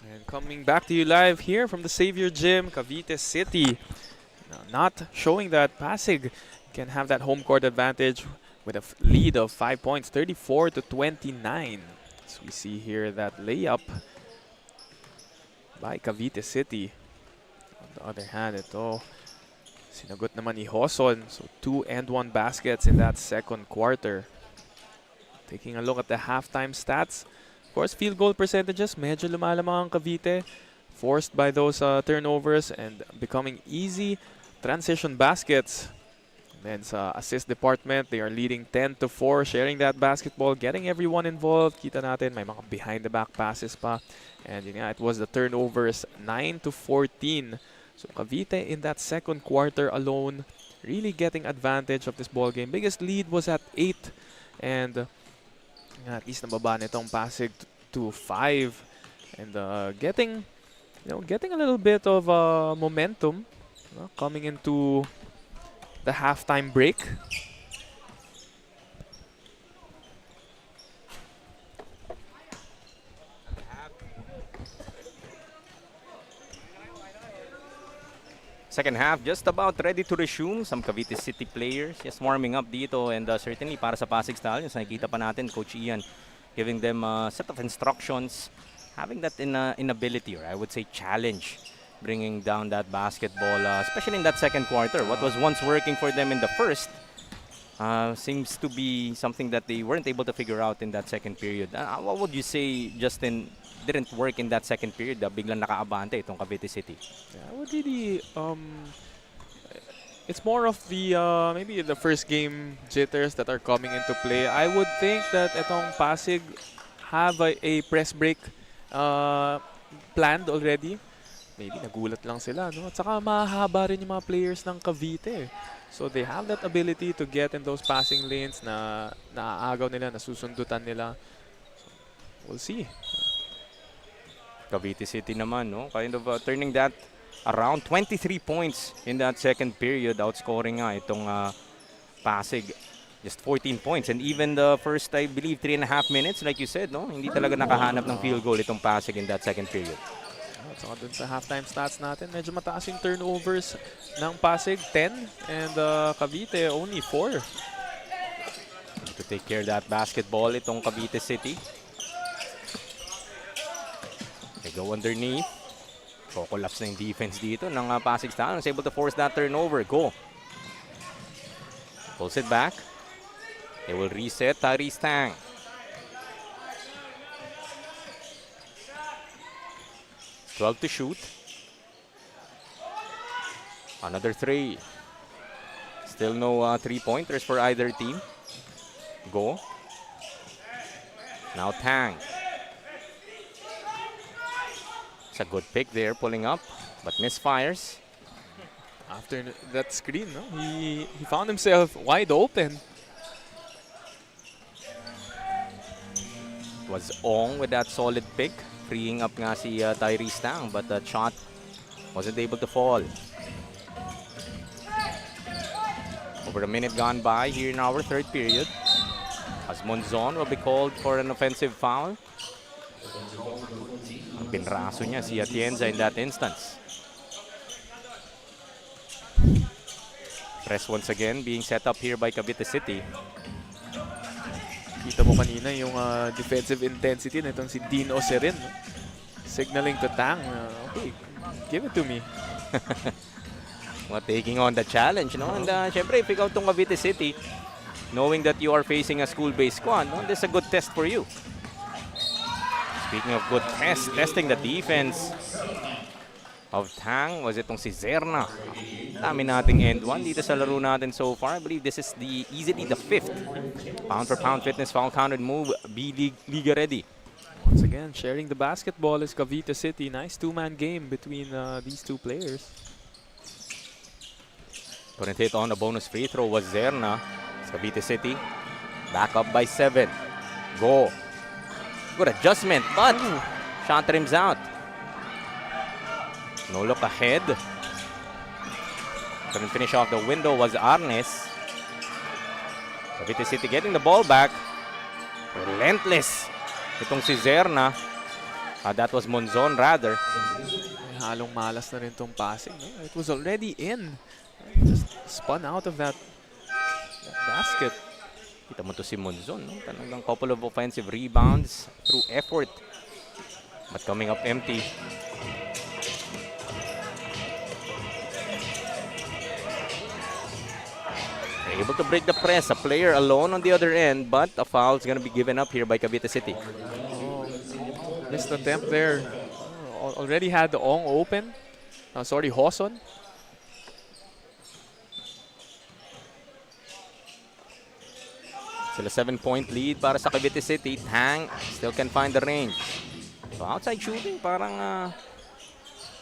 And coming back to you live here from the Xavier Gym, Cavite City. Not showing that Pasig can have that home court advantage with a lead of 5 points, 34-29. So we see here that layup by Cavite City. On the other hand, ito sinagot naman ni Hoson. So 2 and 1 baskets in that second quarter. Taking a look at the halftime stats. Of course, field goal percentages, medyo lumalamang ang Cavite, forced by those turnovers and becoming easy transition baskets. And then sa assist department, they are leading 10-4, sharing that basketball, getting everyone involved. Kita natin, may mga behind-the-back passes pa. And yun nga, it was the turnovers, 9-14. So Cavite in that second quarter alone, really getting advantage of this ball game. Biggest lead was at 8, and at least nababa nitong Pasig to 5, and getting a little bit of momentum coming into the halftime break. Second half just about ready to resume. Some Cavite City players just warming up dito, and certainly para sa Pasig Stallions, nakikita pa natin Coach Ian giving them a set of instructions, having that inability, or I would say challenge, bringing down that basketball, especially in that second quarter. What was once working for them in the first seems to be something that they weren't able to figure out in that second period. What would you say, Justin, didn't work in that second period? Biglang nakaabante itong Cavite City. Yeah, I would really it's more of the maybe the first game jitters that are coming into play. I would think that itong Pasig have a press break planned already. Maybe nagulat lang sila, no? At saka mahaba rin yung mga players ng Cavite. So they have that ability to get in those passing lanes na naaagaw nila, nasusundutan nila. So, we'll see. Cavite City naman, no? Kind of turning that around. 23 points in that second period. Outscoring nga itong Pasig. Just 14 points. And even the first, I believe, 3.5 minutes, like you said, no? Hindi talaga nakahanap ng field goal itong Pasig in that second period. At saka dun sa halftime stats natin, medyo mataas yung turnovers ng Pasig, 10. And Cavite, only 4. To take care of that basketball itong Cavite City. They go underneath. Collapse na yung defense dito ng Pasig Stallions. Able to force that turnover. Go. Pulls it back. They will reset. Tyrese Tang. $12 to shoot. Another 3. Still no 3-pointers for either team. Go. Now Tang. It's a good pick there, pulling up, but misfires. After that screen, no? He found himself wide open. It was Ong with that solid pick, freeing up nga si Tyrese Tang, but that shot wasn't able to fall. Over a minute gone by here in our third period. As Monzon will be called for an offensive foul. Ang pinraso niya si Atienza in that instance. Press once again being set up here by Cavite City. Kita mo kanina yung defensive intensity na itong si Dean Oserin. No? Signaling to Tang, okay, give it to me. Taking on the challenge, no? And syempre, if ikaw itong Cavite City, knowing that you are facing a school-based squad, no? This is a good test for you. Speaking of good test, testing the defense of Tang, was itong si Zerna. Dami nating end one dito sa laro natin so far. I believe this is easily the 5th pound-for-pound fitness foul counted move. B-League Liga ready. Once again, sharing the basketball is Cavite City. Nice two-man game between these two players. Couldn't hit on a bonus free throw was Zerna. It's Cavite City back up by 7. Go. Good adjustment, but shot rims out. No look ahead. Couldn't finish off the window was Arnes. Cavite City getting the ball back. Relentless. Itong si Zerna. That was Monzon rather. Halong malas na rin itong passing. No? It was already in. Just spun out of that basket. Kita mo to si Monzon, no? Talagang couple of offensive rebounds through effort. But coming up empty. They're able to break the press. A player alone on the other end, but a foul is going to be given up here by Cavite City. Oh, missed attempt there. Already had the Ong open. Sorry, Hoson. Still a 7-point lead para sa Cavite City. Tang still can find the range. So outside shooting, parang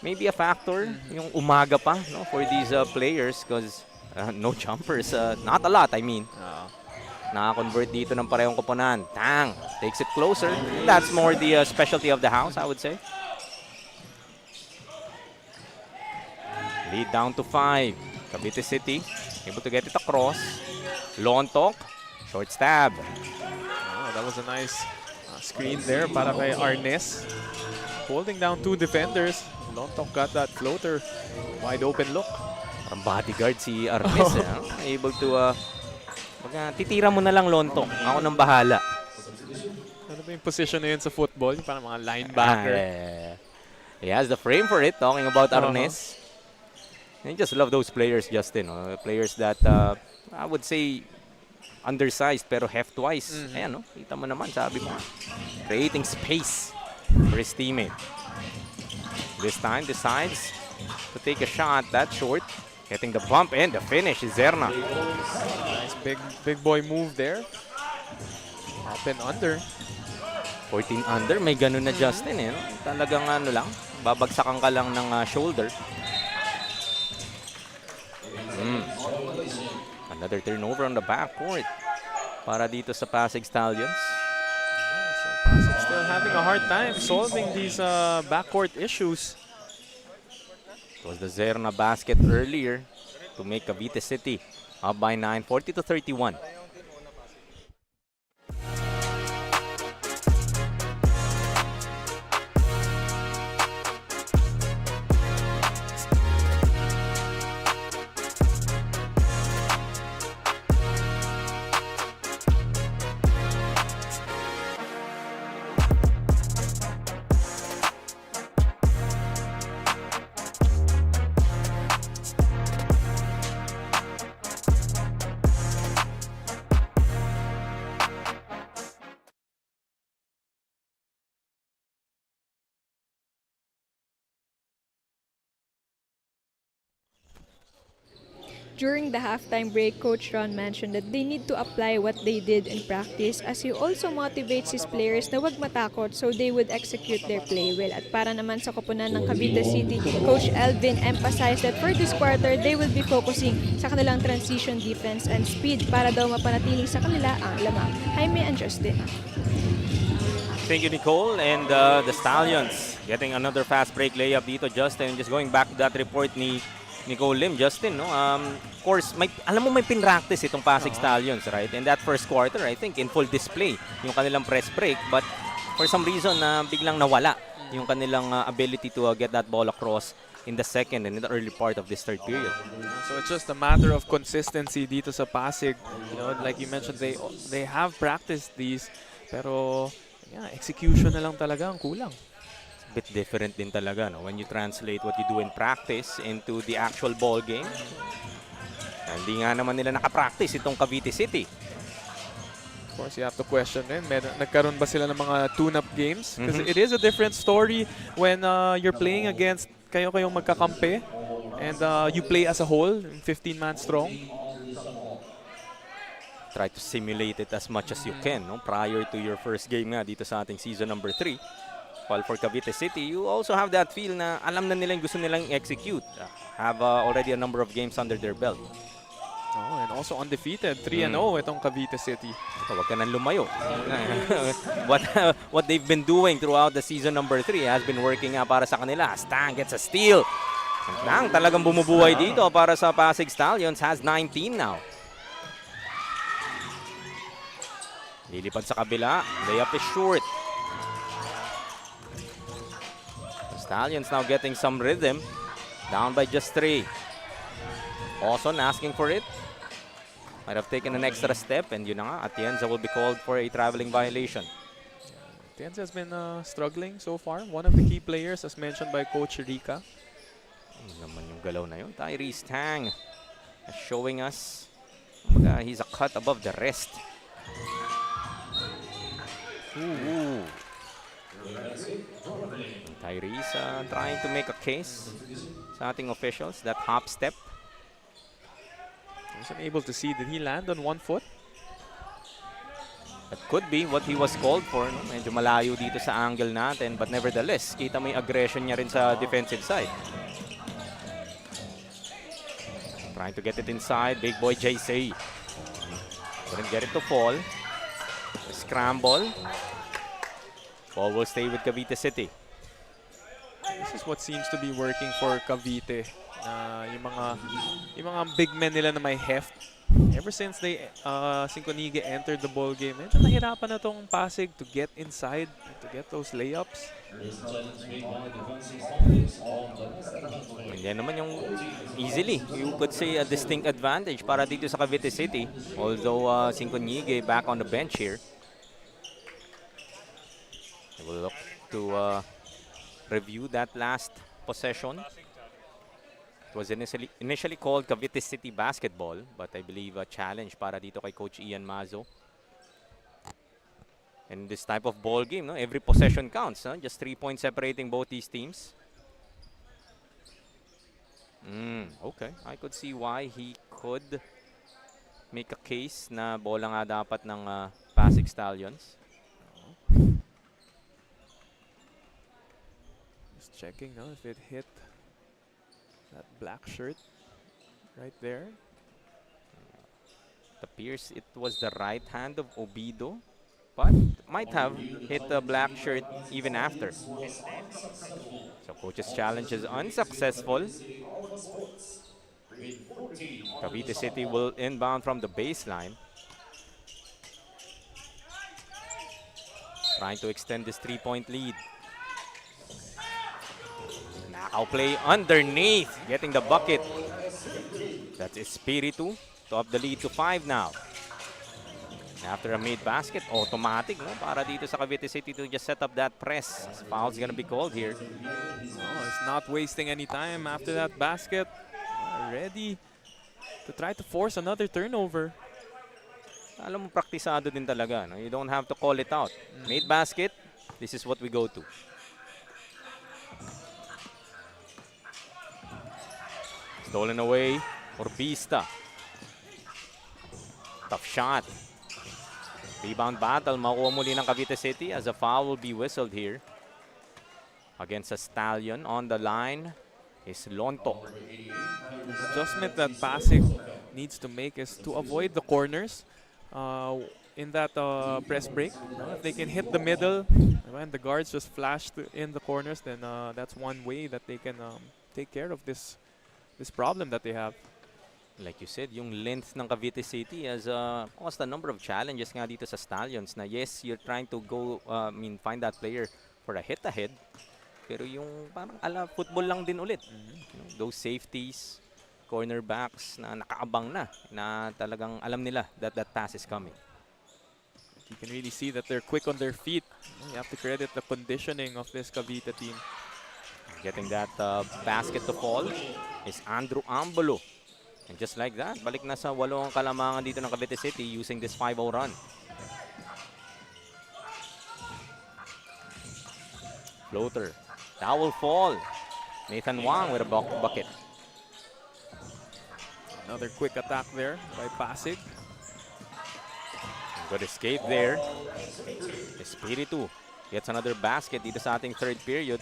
maybe a factor yung umaga pa, no, for these players because no jumpers. Not a lot, I mean. Naka-convert dito ng parehong koponan. Tang takes it closer. That's more the specialty of the house, I would say. Lead down to 5. Cavite City able to get it across. Lontok. Short stab. Oh, that was a nice screen there para kay Arnes. Holding down 2 defenders. Lontok got that floater. Wide open look. Parang bodyguard si Arnes. Able to titira mo na lang, Lontok. Ako nang bahala. Ano ba yung position na yun sa football? Parang mga linebacker. He has the frame for it. Talking about Arnes. I just love those players, Justin. Players that I would say undersized pero heft-wise. Ayan, no? Kita mo naman, sabi mo. Creating space for his teammate. This time, decides to take a shot that short. Getting the bump and the finish is Zerna. Nice big boy move there. Up and under. 14 under, may ganun na Justin eh. No? Talagang ano lang, babagsakan ka lang ng shoulder. Another turnover on the backcourt para dito sa PASIG Stallions. So PASIG still having a hard time solving these backcourt issues. It was the Zerna basket earlier to make Cavite City up by 9, 40-31. During the halftime break, Coach Ron mentioned that they need to apply what they did in practice as he also motivates his players na wag matakot so they would execute their play well. At para naman sa koponan ng Cavite City, Coach Elvin emphasized that for this quarter, they will be focusing sa kanilang transition defense and speed para daw mapanatili sa kanila ang lamang. Jaime and Justin. Thank you, Nicole. And the Stallions getting another fast break layup dito, Justin. Just going back to that report ni Nicole Lim, Justin, no? Of course, alam mo may pinractice itong PASIG Stallions, right? In that first quarter, I think, in full display yung kanilang press break. But for some reason, biglang nawala yung kanilang ability to get that ball across in the second and in the early part of this third period. So it's just a matter of consistency dito sa PASIG. You know, like you mentioned, they have practiced these, pero yeah, execution na lang talaga ang kulang. Bit different din talaga, no? When you translate what you do in practice into the actual ball game. Hindi nga naman nila nakapractice itong Cavite City. Of course, you have to question din, nagkaroon ba sila ng mga tune-up games? Because it is a different story when you're playing against kayong magkakampi and you play as a whole, 15-man strong. Try to simulate it as much as you can, no? Prior to your first game nga dito sa ating season number 3. While for Cavite City, you also have that feel na alam na nila yung gusto nilang execute. Have already a number of games under their belt. Oh, and also undefeated, 3-0 itong Cavite City. Huwag ka nang lumayo. What they've been doing throughout the season number 3 has been working para sa kanila. Stang gets a steal. Stang talagang bumubuhay dito para sa PASIG Stallions. Has 19 now. Lilipad sa kabila. Layup is short. Stallions now getting some rhythm. Down by just 3. Awson asking for it. Might have taken an extra step, and yun na nga, Atienza will be called for a traveling violation. Atienza has been struggling so far. One of the key players as mentioned by Coach Rica. Naman yung galaw na yun. Tyrese Tang showing us he's a cut above the rest. Ooh. Tyrese trying to make a case sa ating officials. That hop step. I wasn't able to see. Did he land on one foot? That could be what he was called for. No? Medyo malayo dito sa angle natin. But nevertheless, kita mo yung aggression niya rin sa defensive side. Trying to get it inside. Big boy JC. Couldn't get it to fall. Scramble. Ball will stay with Cavite City. This is what seems to be working for Cavite. Yung mga big men nila na may heft. Ever since they Sinconige entered the ball game, medyo nahirapan na tong PASIG to get inside, to get those layups. Hindi naman yung easily. You could say a distinct advantage para dito sa Cavite City. Although Sinconige back on the bench here. We'll look to review that last possession. It was initially called Cavite City Basketball, but I believe a challenge para dito kay Coach Ian Mazo. And this type of ball game, no? Every possession counts. Huh? Just 3 points separating both these teams. Okay, I could see why he could make a case na bola nga dapat ng PASIG Stallions. Just checking now if it hit that black shirt right there. It appears it was the right hand of Obido, but might have hit the black shirt even after. So coach's challenge is unsuccessful. Cavite City will inbound from the baseline. Trying to extend this 3-point lead. Now play underneath, getting the bucket. That's Espiritu to up the lead to 5 now. After a made basket, automatic, no? Para dito sa Cavite City to just set up that press. Foul's gonna be called here. Oh, it's not wasting any time after that basket. Ready to try to force another turnover. Alam mo, praktisado din talaga, no? You don't have to call it out. Made basket, this is what we go to. Stolen away, Orbista. Tough shot. Rebound battle, makuha muli ng Cavite City as a foul will be whistled here. Against a Stallion on the line is Lonto. Adjustment that PASIG needs to make is to avoid the corners in that press break. If they can hit the middle and the guards just flash in the corners, then that's one way that they can take care of this problem that they have. Like you said, yung length ng Cavite City has caused a number of challenges nga dito sa Stallions na yes, you're trying to go, find that player for a hit-ahead. Pero yung parang football lang din ulit. You know, those safeties, cornerbacks na nakaabang na talagang alam nila that pass is coming. You can really see that they're quick on their feet. You have to credit the conditioning of this Cavite team. Getting that basket to fall is Andrew Ambolo. And just like that, balik na sa 8 ang kalamangan dito ng Cavite City using this 5-0 run. Floater. That will fall. Nathan Wang with a bucket. Another quick attack there by PASIG. Good escape there. Espiritu gets another basket dito sa ating third period.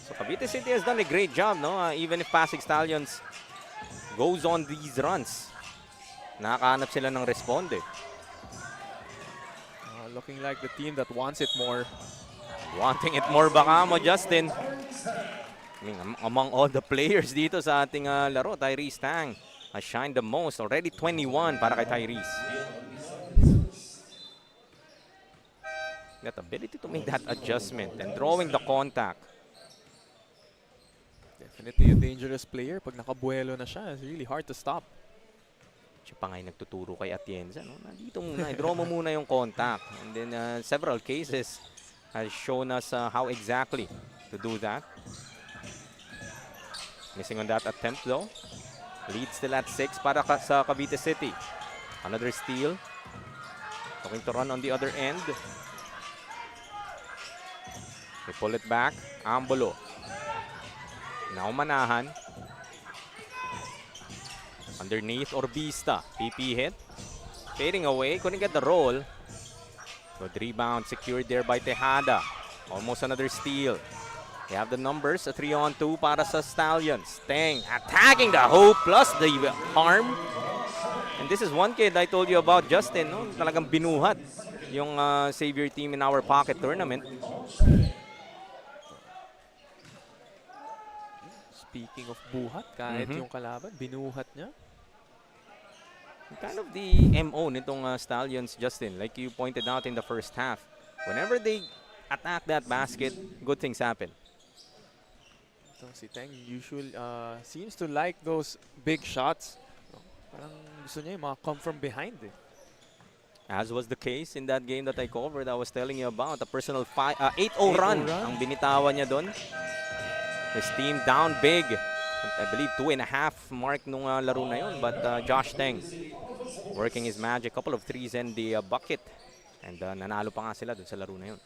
So Cavite City has done a great job, no? Even if PASIG Stallions goes on these runs, nakakahanap sila ng responde. Looking like the team that wants it more. Wanting it more baka mo, Justin. I mean, among all the players dito sa ating laro, Tyrese Tang has shined the most. Already 21 para kay Tyrese. That ability to make that adjustment and drawing the contact. Definitely a dangerous player. Pag nakabuelo na siya, it's really hard to stop. Siya pa nga'y nagtuturo kay Atienza. No? Dito muna, i-draw mo muna yung contact. And then several cases has shown us how exactly to do that. Missing on that attempt though. Lead still at 6 para sa Cavite City. Another steal. Looking to run on the other end. They pull it back. Ambolo. Now manahan. Underneath Orbista. PP hit. Fading away. Couldn't get the roll. Good rebound secured there by Tejada. Almost another steal. They have the numbers. A 3-on-2 para sa Stallions. Teng attacking the hoop plus the arm. And this is one kid I told you about, Justin. No? Talagang binuhat yung Xavier team in our pocket tournament. Speaking of buhat, kahit yung kalaban, binuhat niya. Kind of the MO nitong Stallions, Justin, like you pointed out in the first half. Whenever they attack that basket, good things happen. Si Teng usually seems to like those big shots. Parang gusto niya yung mga come from behind eh. As was the case in that game that I covered, I was telling you about a personal 8-0 run ang binitawan niya doon. His team down big. I believe 2.5 mark nung laro na yun. But Josh Teng working his magic. Couple of threes and the bucket. And nanalo pa nga sila dun sa laro na yun.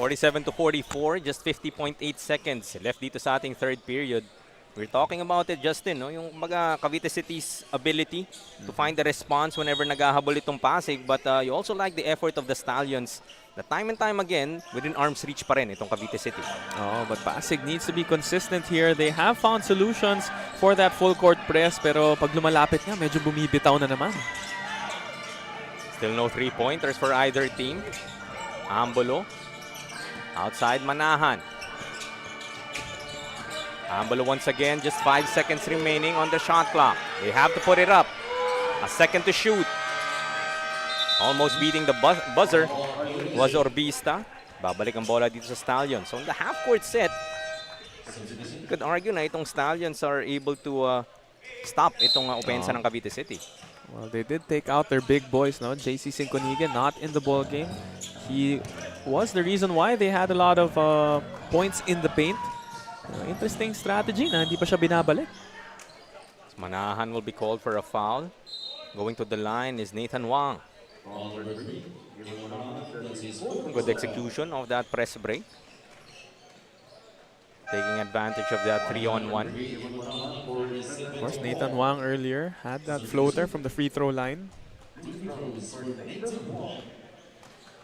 47-44, just 50.8 seconds left dito sa ating third period. We're talking about it, Justin, no? Yung mga Cavite City's ability to find the response whenever naghahabol itong Pasig. But you also like the effort of the Stallions. The time and time again, within arm's reach pa rin itong Cavite City. Oh, but Pasig needs to be consistent here. They have found solutions for that full court press, pero pag lumalapit nga, medyo bumibitaw na naman. Still no three-pointers for either team. Ambolo. Outside Manahan. Ambolo once again, just 5 seconds remaining on the shot clock. They have to put it up. A second to shoot. Almost beating the buzzer was Orbista. Babalik ang bola dito sa Stallions. So in the half-court set, you could argue na itong Stallions are able to stop itong opensa ng Cavite City. Well, they did take out their big boys, no? JC Sinconigan not in the ball game. He was the reason why they had a lot of points in the paint. Interesting strategy na hindi pa siya binabalik. Manahan will be called for a foul. Going to the line is Nathan Wang. Good execution of that press break. Taking advantage of that 3-on-1. Of course, Nathan Wang earlier had that floater from the free throw line.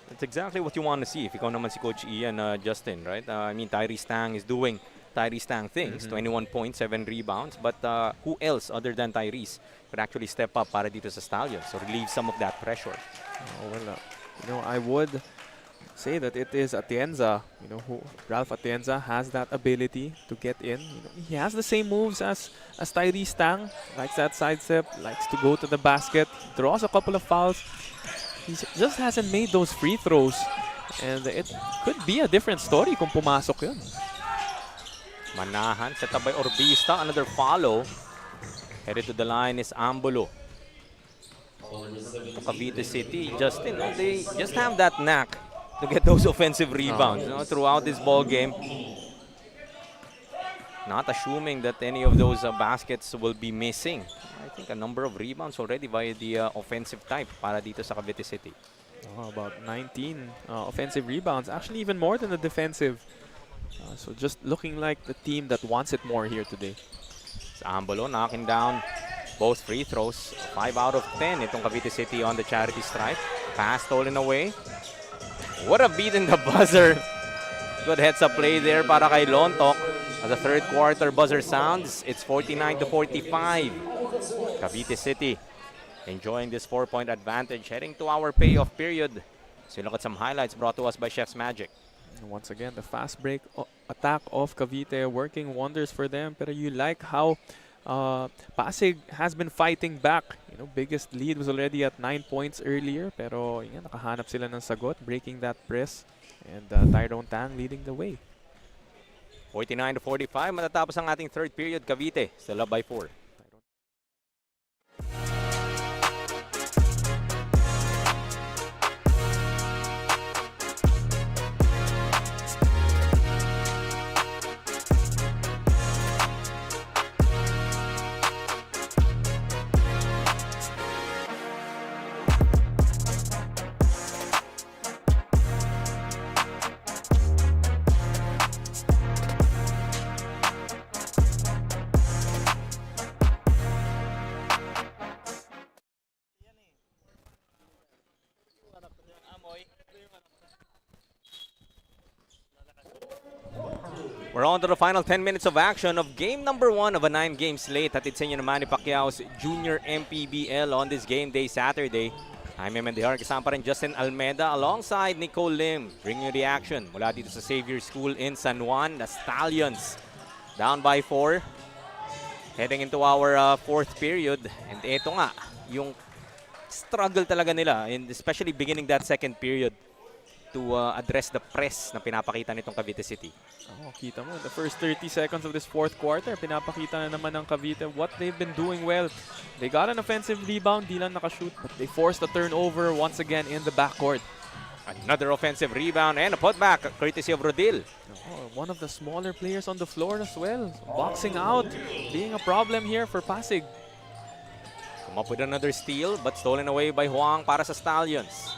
That's exactly what you want to see if ikaw naman si Coach Ian, Justin, right? I mean, Tyrese Tang is doing Tyrese Tang things, 21 points, 7 rebounds. But who else other than Tyrese could actually step up para dito sa Stallions or relieve some of that pressure? Oh, well, I would say that it is Atienza. Ralph Atienza has that ability to get in. He has the same moves as Tyrese Tang. Likes that side step, likes to go to the basket, draws a couple of fouls. He just hasn't made those free throws. And it could be a different story kung pumasok yun. Manahan, set up by Orbista. Another follow. Headed to the line is Ambolo. Cavite City, Justin, they just have that knack to get those offensive rebounds throughout this ball game. Not assuming that any of those baskets will be missing. I think a number of rebounds already via the offensive type para dito sa Cavite City. About 19 offensive rebounds, actually even more than the defensive. So just looking like the team that wants it more here today. Ambolo knocking down both free throws. 5 out of 10 itong Cavite City on the charity stripe. Pass stolen away. What a beat in the buzzer. Good heads-up play there para kay Lontok. As the third quarter buzzer sounds, it's 49-45. Cavite City enjoying this 4-point advantage. Heading to our payoff period. So look at some highlights brought to us by Chef's Magic. Once again, the fast break attack of Cavite working wonders for them. Pero you like how Pasig has been fighting back. Biggest lead was already at 9 points earlier. Pero nakahanap sila ng sagot, breaking that press. And Tyrone Tang leading the way. 49-45. Matatapos ang ating third period. Cavite still up by 4. We're on to the final 10 minutes of action of game number 1 of a 9-game slate. Hatid sa inyo ng Manny Pacquiao's Junior MPBL on this game day Saturday. I'm MMDR, kasama pa rin Justin Almeida alongside Nicole Lim. Bringing you the action mula dito sa Xavier School in San Juan. The Stallions down by 4. Heading into our fourth period. And ito nga, yung struggle talaga nila, and especially beginning that second period, to address the press na pinapakita nitong Cavite City. Kita mo, in the first 30 seconds of this fourth quarter, pinapakita na naman ng Cavite what they've been doing well. They got an offensive rebound, di lang nakashoot, but they forced a turnover once again in the backcourt. Another offensive rebound and a putback courtesy of Rodil. One of the smaller players on the floor as well. Boxing out, being a problem here for Pasig. Come up with another steal, but stolen away by Huang para sa Stallions.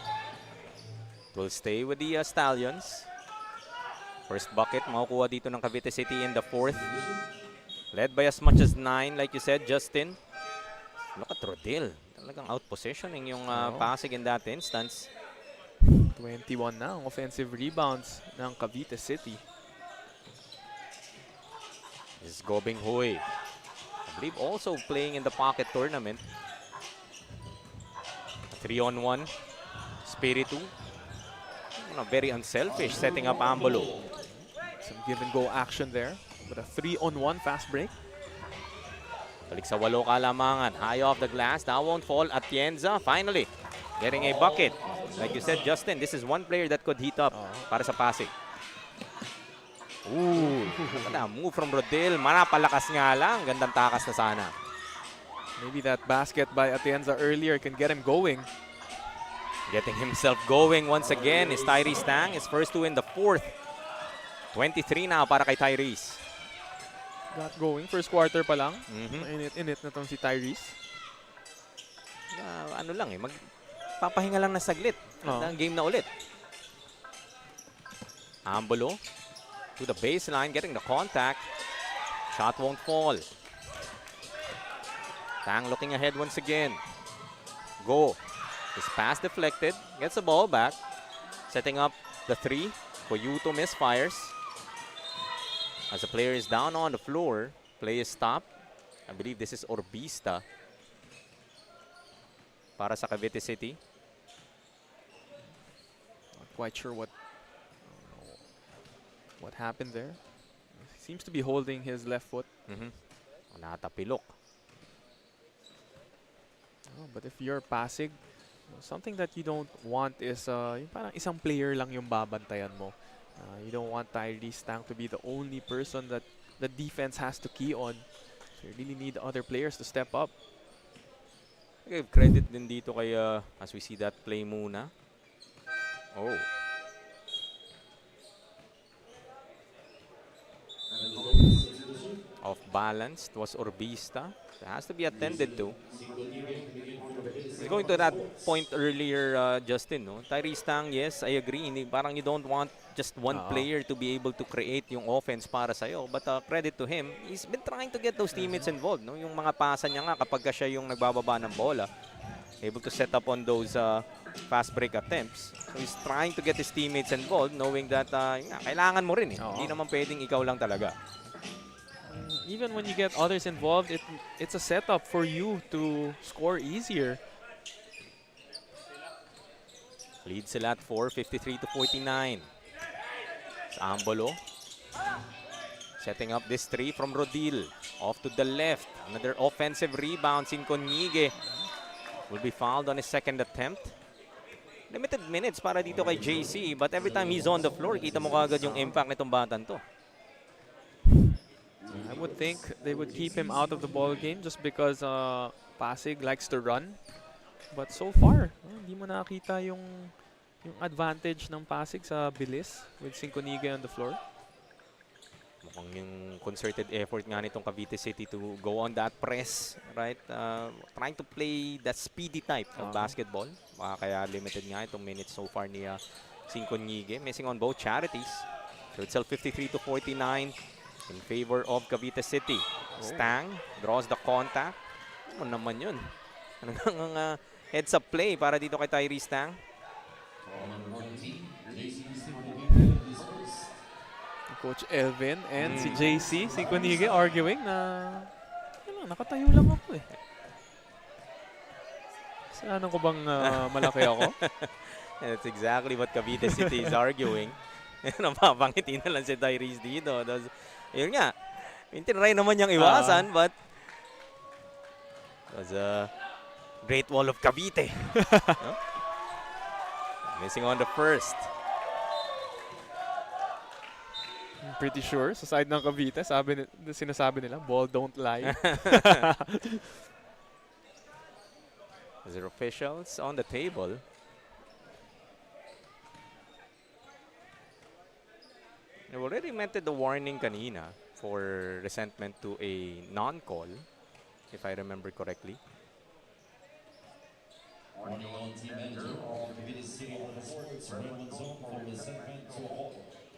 Will stay with the Stallions. First bucket makukuha dito ng Cavite City in the fourth. Led by as much as 9, like you said, Justin. Look at Rodil. Talagang out-positioning yung Pasig in that instance. 21 na ang offensive rebounds ng Cavite City. This is Gobing Huy. I believe also playing in the pocket tournament. 3-on-1. Spiritu. Very unselfish, setting up Ambolo. Some give-and-go action there. But a 3-on-1 fast break. Balik sa 8 kalamangan. High off the glass. That won't fall. Atienza finally getting a bucket. Like you said, Justin, this is one player that could heat up para sa Pasig. Ooh, move from Rodil. Manapalakas nga lang. Gandang takas na sana. Maybe that basket by Atienza earlier can get him going. Getting himself going once again is Tyrese Tang. His first 2 in the fourth. 23 na para kay Tyrese. Got going. First quarter pa lang. Init na tong si Tyrese. Ano lang magpapahinga lang na saglit. Ang game na ulit. Ambolo to the baseline, getting the contact. Shot won't fall. Tang looking ahead once again. Go. His pass deflected. Gets the ball back. Setting up the 3. Coyuto misfires. As the player is down on the floor, play is stopped. I believe this is Orbista para sa Cavite City. Not quite sure what happened there. Seems to be holding his left foot. Natapilok. But if you're Pasig, something that you don't want is yung parang isang player lang yung babantayan mo. You don't want Tyrese Tang to be the only person that the defense has to key on. So you really need other players to step up. Give credit din dito kay as we see that play muna. Oh. Off balance. It was Orbista. It has to be attended to. Going to that point earlier, Justin, no? Tyrese Tang, yes, I agree. Parang you don't want just one player to be able to create yung offense para sa'yo. But credit to him, he's been trying to get those teammates involved. No? Yung mga pasa niya nga kapag siya yung nagbababa ng bola, able to set up on those fast break attempts. So he's trying to get his teammates involved knowing that kailangan mo rin. Hindi naman pwedeng ikaw lang talaga. Even when you get others involved, it's a setup for you to score easier. Lead sila at 4, 53-49. Ambolo. Setting up this 3 from Rodil. Off to the left. Another offensive rebound. Sinconigue will be fouled on his second attempt. Limited minutes para dito kay JC. But every time he's on the floor, kita mo kagad yung impact nitong batan to. I would think they would keep him out of the ball game just because Pasig likes to run. But so far, hindi mo nakita yung advantage ng Pasig sa bilis with Sinconigue on the floor. Mukhang yung concerted effort nga nitong Cavite City to go on that press, right? Trying to play that speedy type of basketball. Kaya limited nga itong minutes so far ni Sinconigue. Missing on both charities. So it's still 53-49 in favor of Cavite City. Stang draws the contact. Ano naman yun? Ano heads-up play para dito kay Tyrese Tang. Coach Elvin and si JC, Sinconigue arguing na nakatayo lang ako eh. Kasalanan ko bang malaki ako? That's exactly what Cavite City is arguing. Napapangiti na lang si Tyrese dito. Yun nga, tinry naman niyang iwasan, but it was a Great Wall of Cavite. No? Missing on the first. I'm pretty sure sa side ng Cavite, sinasabi nila, ball don't lie. Their officials on the table. They already meted the warning kanina for resentment to a non-call, if I remember correctly.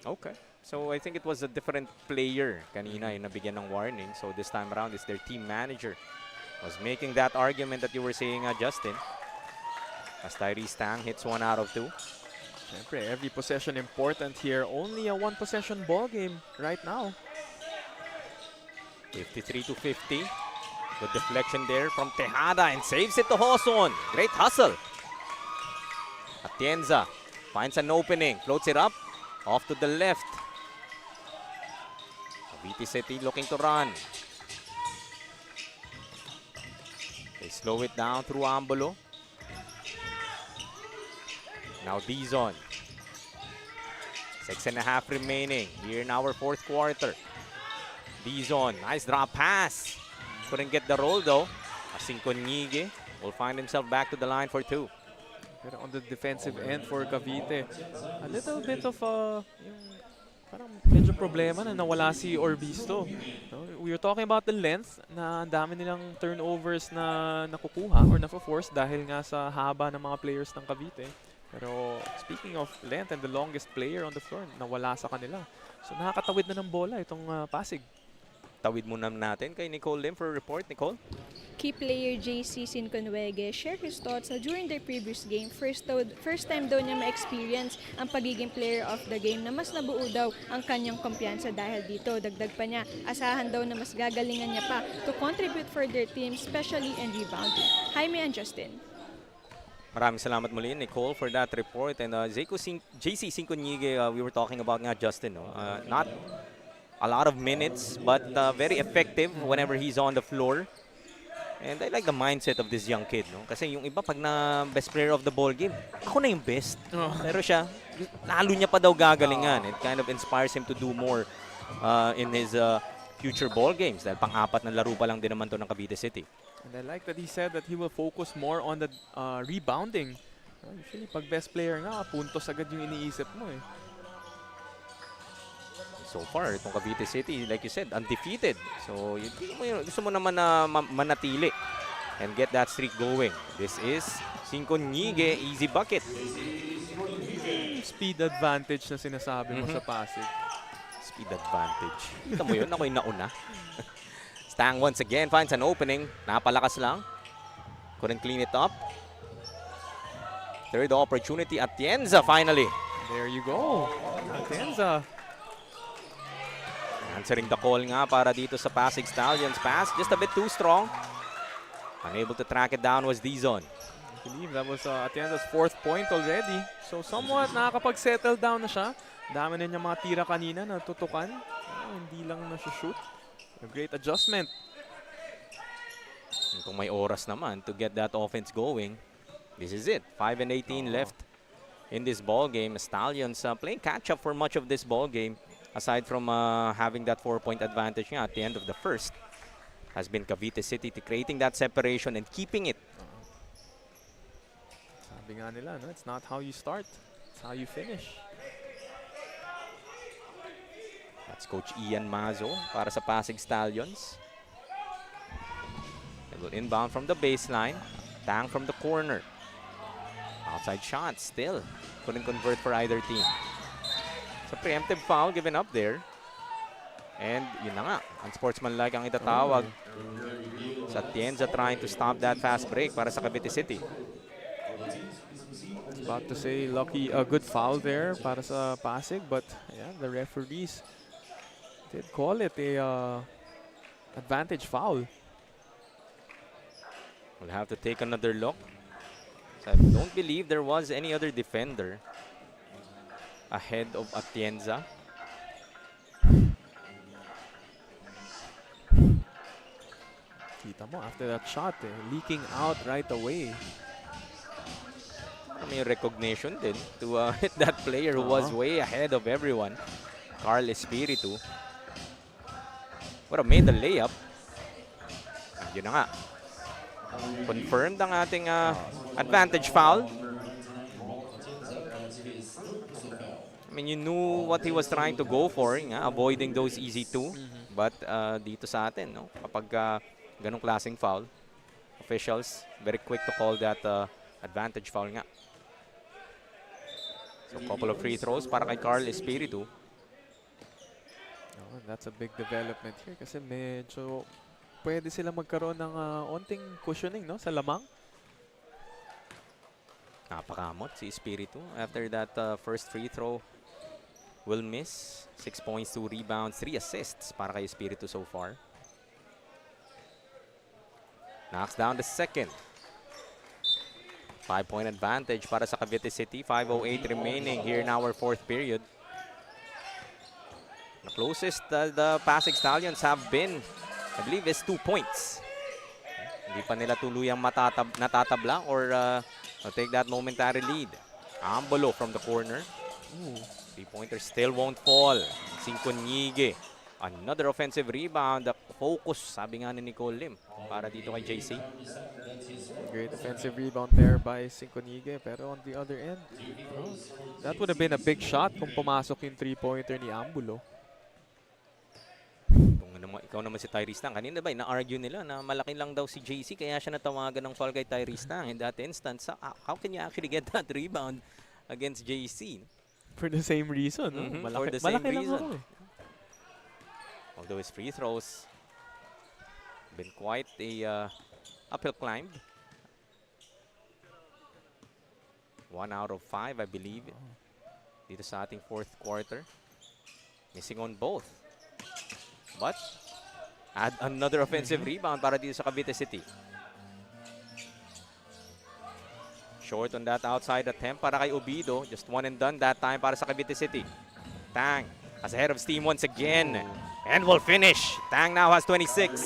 Okay. So I think it was a different player kanina yung nabigyan ng warning. So this time around, it's their team manager was making that argument that you were saying, Justin. As Tyrese Tang hits 1 out of 2. Siyempre, every possession important here. Only a one-possession ball game right now. 53 to 50. Good deflection there from Tejada and saves it to Hoson. Great hustle. Atienza finds an opening, floats it up, off to the left. Cavite City looking to run. They slow it down through Ambolo. Now Dizon. 6.5 remaining here in our fourth quarter. Dizon, nice drop pass. Couldn't get the roll though. Asinconyige will find himself back to the line for 2. Pero on the defensive end for Cavite, a little bit of yung parang medyo problema na nawala si Orbisto. No? We were talking about the length na ang dami nilang turnovers na nakukuha or na-force dahil nga sa haba ng mga players ng Cavite. Pero speaking of length and the longest player on the floor, nawala sa kanila. So nakakatawid na ng bola itong Pasig. Tawid muna natin kay Nicole Lim for a report. Nicole? Key player JC Sinconwegue shared his thoughts during their previous game. First time daw niya ma-experience ang pagiging player of the game na mas nabuo daw ang kanyang kumpiyansa dahil dito. Dagdag pa niya, asahan daw na mas gagalingan niya pa to contribute for their team, especially in rebounding. Jaime and Justin. Maraming salamat muli, Nicole, for that report. And JC Sinconwegue, we were talking about nga, Justin. No? Not a lot of minutes, but very effective whenever he's on the floor. And I like the mindset of this young kid, no? Kasi yung iba pag na best player of the ball game, ako na yung best. Pero siya, lalo niya pa daw gagalingan. It kind of inspires him to do more in his future ball games. Dahil pang-apat na laro pa lang din naman to ng Cavite City. And I like that he said that he will focus more on the rebounding. Usually, pag best player nga, puntos agad yung iniisip mo eh. So far, itong Cavite City, like you said, undefeated. So, gusto mo naman na manatili and get that streak going. This is Sinconwegue, easy bucket. Speed advantage na sinasabi mo sa Pasig. Speed advantage. Kita mo yun, ako yung nauna. Stang once again finds an opening. Napalakas lang. Couldn't clean it up. Third opportunity, Atienza finally. There you go. Atienza. Answering the call nga para dito sa Pasig Stallions. Pass just a bit too strong. Unable to track it down was Dizon. I believe that was Atienza's 4th point already. So somewhat nakakapag-settle down na siya. Dami na niya mga tira kanina na tutukan. Hindi lang na siya shoot. A great adjustment. And kung may oras naman to get that offense going, this is it. 5 and 18 left in this ball game. Stallions playing catch-up for much of this ball game. Aside from having that 4-point advantage nga at the end of the first, has been Cavite City to creating that separation and keeping it. Sabi nga nila, no? It's not how you start, it's how you finish. That's Coach Ian Mazo para sa Pasig Stallions. They will inbound from the baseline. Tang from the corner. Outside shot still. Couldn't convert for either team. So preemptive foul given up there. And yun na nga, unsportsmanlike ang itatawag sa Atienza trying to stop that fast break para sa Cavite City. About to say, lucky, a good foul there para sa Pasig, but yeah, the referees did call it a advantage foul. We'll have to take another look. So I don't believe there was any other defender ahead of Atienza. Kita mo, after that shot, leaking out right away. May recognition din to hit that player who was way ahead of everyone. Carl Espiritu. Would have made the layup. Yun na nga. Confirmed ang ating advantage foul. I mean, you knew what he was trying to go for, avoiding those easy two. But dito sa atin, no, kapag ganong klaseng foul, officials very quick to call that advantage foul nga. So, couple of free throws para kay Carl Espiritu. Oh, that's a big development here kasi medyo pwede sila magkaroon ng onting cushioning, no, sa lamang. Napakamot si Espiritu. After that first free throw, will miss. 6 points, 2 rebounds, 3 assists para kay Espiritu so far. Knocks down the second. 5-point advantage para sa Cavite City. 5:08 remaining here in our fourth period. The closest the PASIG Stallions have been, I believe, is 2 points. Hindi pa nila tuluyang natatabla or take that momentary lead. Ambolo from the corner. Ooh. 3-pointer still won't fall. Sinconyige. Another offensive rebound. The focus, sabi nga ni Nicole Lim, para dito kay JC. Great offensive rebound there by Sinconyige. Pero on the other end, oh, that would have been a big shot kung pumasok yung 3-pointer ni Ambulo. Ikaw naman si Tyrese Tang. Kanina ba, na-argue nila na malaki lang daw si JC kaya siya natawagan ng foul kay Tyrese Tang. In that instance, how can you actually get that rebound against JC? For the same reason, no? For the same malaki lang reason. ako eh. Although his free throws been quite a uphill climb. 1 out of 5, I believe, dito sa ating fourth quarter. Missing on both. But add another offensive rebound para dito sa Cavite City. Short on that outside attempt para kay Obido. Just one and done that time para sa Cavite City. Tang has a head of steam once again. And will finish. Tang now has 26.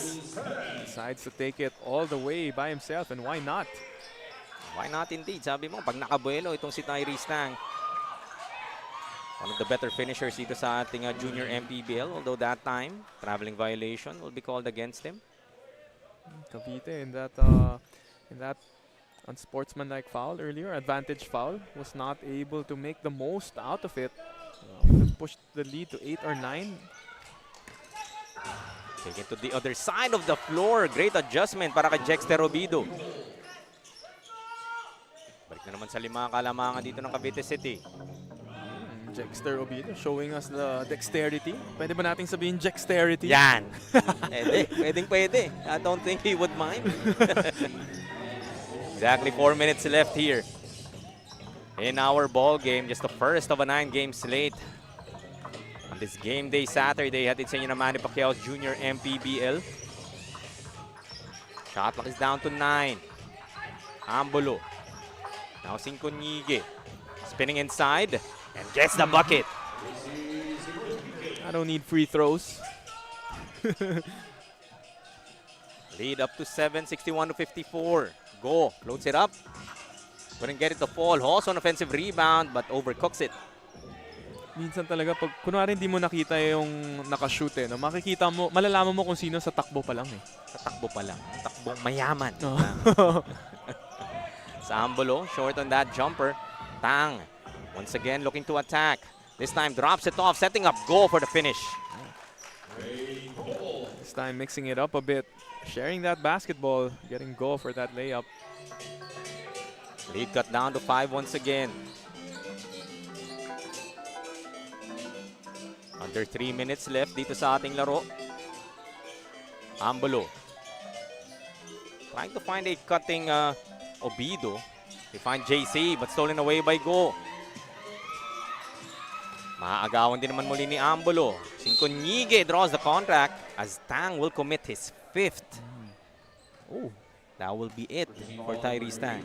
Decides to take it all the way by himself, and why not? Why not indeed? Sabi mo, pag nakabuelo itong si Tyrese Tang, one of the better finishers dito sa ating junior MPBL. Although that time, traveling violation will be called against him. Cavite in that unsportsmanlike foul earlier, advantage foul, was not able to make the most out of it. Pushed the lead to 8 or 9. Take it to the other side of the floor. Great adjustment para kay Jexter Obido. Balik na naman sa 5 kalamangan dito ng Cavite City. Jexter Obido showing us the dexterity. Pwede ba nating sabihin dexterity? Yan. Pwede. I don't think he would mind. Exactly 4 minutes left here in our ball game. Just the first of a 9-game slate. On this game day Saturday, hatid sa inyo ng Manny Pacquiao's Junior MPBL. Shot clock is down to 9. Ambolo. Now Sinconyige. Spinning inside. And gets the bucket. I don't need free throws. Lead up to 7, 61-54. Go, floats it up. Couldn't get it to fall. Hoss on offensive rebound, but overcooks it. Minsan talaga, pag kunwari hindi mo nakita yung nakashoot eh, no? Makikita mo, malalaman mo kung sino sa takbo pa lang eh. Sa takbo pa lang. Takbong mayaman. Oh. Sa Ambolo, short on that jumper. Tang. Once again, looking to attack. This time, drops it off, setting up Go for the finish. This time, mixing it up a bit. Sharing that basketball, getting Go for that layup. Lead cut down to 5 once again. Under 3 minutes left dito sa ating laro. Ambolo. Trying to find a cutting Obido. They find JC, but stolen away by Go. Maaagawan din naman muli ni Ambolo. Sinconyige draws the contract as Tang will commit his 5th. Oh, that will be it for Tyrese Tang.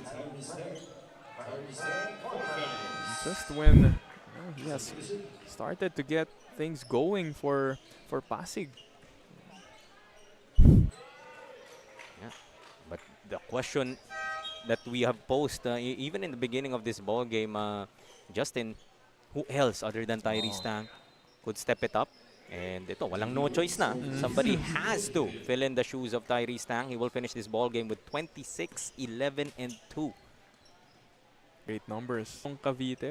Just when he has started to get things going for PASIG. Yeah. But the question that we have posed, even in the beginning of this ball game, Justin, who else other than Tyrese Tang could step it up? And ito, walang no choice na. Somebody has to fill in the shoes of Tyrese Tang. He will finish this ball game with 26, 11, and 2. Great numbers. Cavite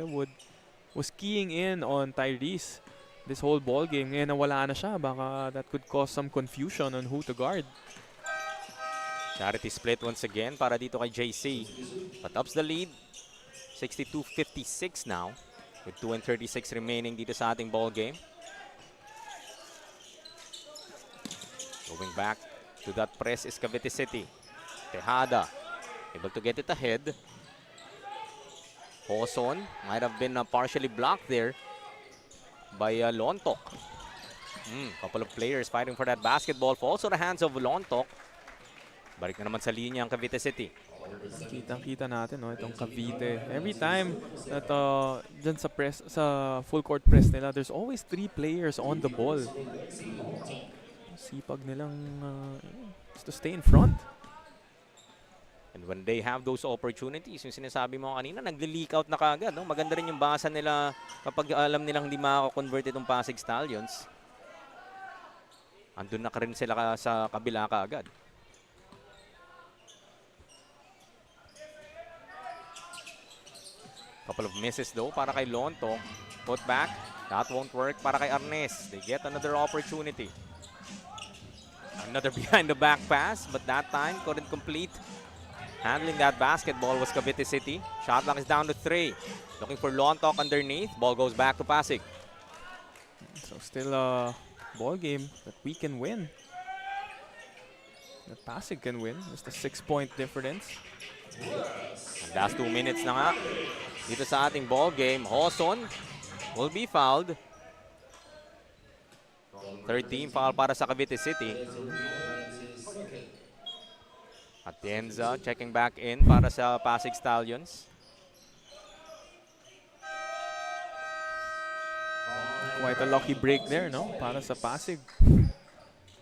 was keying in on Tyrese this whole ball game. Ngayon nawala na siya. Baka that could cause some confusion on who to guard. Charity split once again para dito kay JC. But ups the lead. 62-56 now. With 2:36 remaining dito sa ating ball game. Moving back to that press is Cavite City. Tejada able to get it ahead. Hoson might have been partially blocked there by Lontok. Couple of players fighting for that basketball. Falls to the hands of Lontok. Balik na naman sa linya ang Cavite City. Kitang-kita natin, no, itong Cavite. Every time that dyan sa press, sa full court press nila, there's always 3 players on the ball. Sipag nilang just to stay in front. And when they have those opportunities, yung sinasabi mo kanina, nagli-leak out na kagad. No? Maganda rin yung basa nila kapag alam nilang hindi makakonvert itong Pasig Stallions. Andun na ka rin sila sa kabila kaagad. Couple of misses though para kay Lonto. Put back. That won't work para kay Arnes. They get another opportunity. Another behind the back pass, but that time couldn't complete. Handling that basketball was Cavite City. Shot clock is down to 3. Looking for Lontok underneath. Ball goes back to Pasig. So still a ball game that we can win. That Pasig can win. Just a 6-point difference. And last 2 minutes na nga. Dito sa ating ball game, Hoson will be fouled. Third team foul para sa Cavite City. Atienza checking back in para sa Pasig Stallions. Quite a lucky break there, no? Para sa Pasig.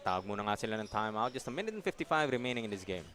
Tawag muna nga sila ng timeout. Just a minute and 55 remaining in this game.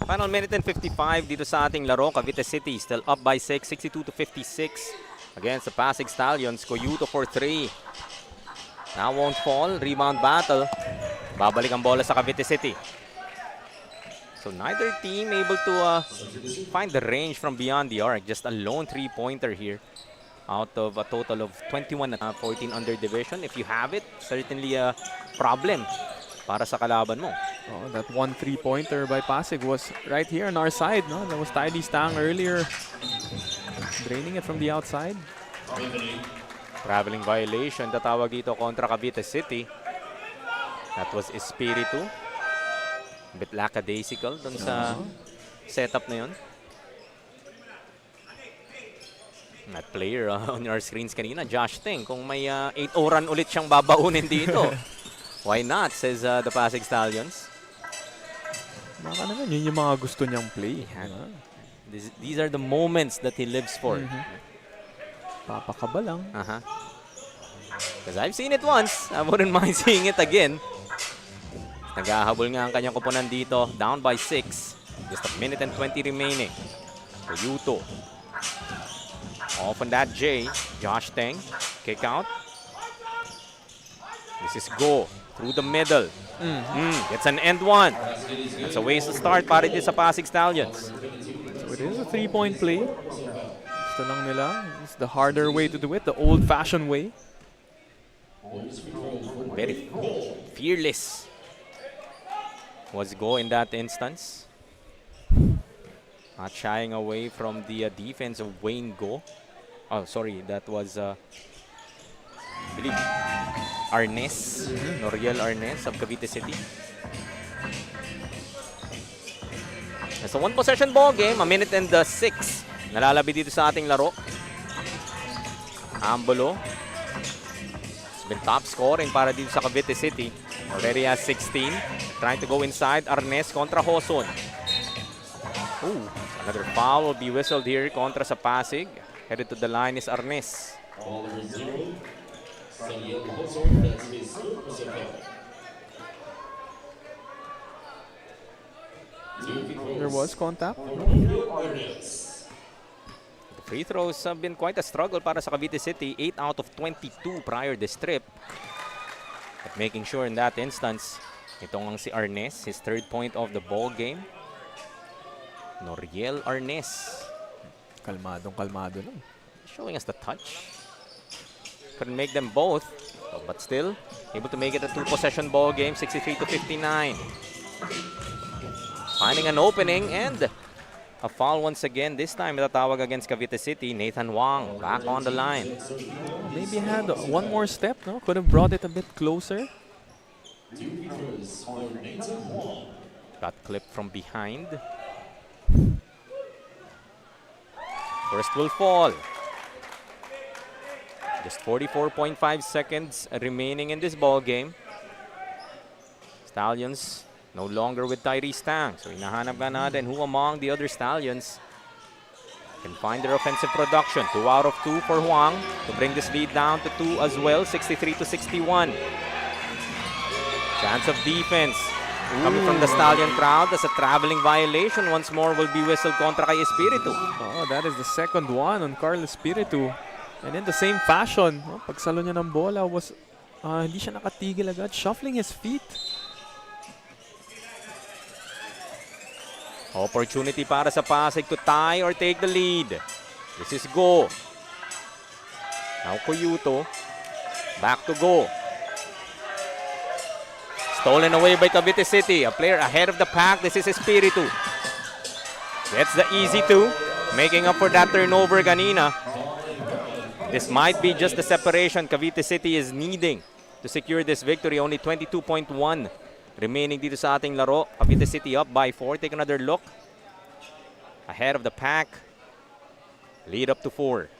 Final minute and 55 dito sa ating laro. Cavite City still up by 6, 62-56 against the Pasig Stallions. Coyuto for 3. Now won't fall. Rebound battle. Babalik ang bola sa Cavite City. So neither team able to find the range from beyond the arc. Just a lone 3-pointer here out of a total of 21 at 14 under division. If you have it, certainly a problem para sa kalaban mo. Oh, that 1 3-pointer by Pasig was right here on our side, no? That was Tidy Stang earlier. Draining it from the outside. Traveling violation, tatawag dito kontra Cavite City. That was Espiritu. A bit lackadaisical dun sa setup na yun. That player on your screens kanina, Josh Ting, kung may 8-0 run ulit siyang babaunin dito. Why not, says the Pasig Stallions. Baka naman, yun yung mga gusto niyang play. These are the moments that he lives for. Papakaba lang. Because I've seen it once. I wouldn't mind seeing it again. Nag-ahabol nga ang kanyang koponan dito. Down by 6. Just a minute and 20 remaining. Coyuto. Off on that J. Josh Teng. Kick out. This is Go. Through the middle. It's an end one. It's a ways to start para dito sa Pasig Stallions. So it is a 3-point play. Gusto lang nila. It's the harder way to do it. The old-fashioned way. Very fearless was Go in that instance. Not shying away from the defense of Wayne Go. Oh, sorry. That was, I believe, Arnes. Noriel Arnes of Cavite City. It's a 1-possession ball game. A minute and 6. Nalalabi dito sa ating laro. Ambolo. It's been top scoring para dito sa Cavite City. Already has 16. Trying to go inside. Arnes kontra Hoson. Ooh, another foul will be whistled here kontra sa Pasig. Headed to the line is Arnes. There was contact. The free throws have been quite a struggle para sa Cavite City. 8 out of 22 prior this trip. But making sure in that instance, itong ang si Arnes, his third point of the ball game. Noriel Arnes. Kalmadong-kalmado lang. Showing us the touch. Couldn't make them both, but still able to make it a two-possession ball game, 63 to 59. Finding an opening and a foul once again. This time itatawag against Cavite City. Nathan Wang back on the line. Maybe had one more step, no? Could have brought it a bit closer. Got clipped from behind. First will fall. Just 44.5 seconds remaining in this ball game. Stallions no longer with Tyrese Tang. So hinahanap ka natin who among the other Stallions can find their offensive production. 2 out of 2 for Huang to bring this lead down to 2 as well. 63 to 61. Chance of defense coming from the Stallion crowd as a traveling violation once more will be whistled kontra kay Espiritu. Oh, that is the second one on Carl Espiritu. And in the same fashion, pagsalo niya ng bola was hindi siya nakatigil agad, shuffling his feet. Opportunity para sa Pasig to tie or take the lead. This is Go. Now Koyuto. Back to Go. Stolen away by Cavite City. A player ahead of the pack. This is Espiritu. Gets the easy two. Making up for that turnover kanina. This might be just the separation Cavite City is needing to secure this victory. Only 22.1 remaining dito sa ating laro. Cavite City up by 4. Take another look. Ahead of the pack. Lead up to 4.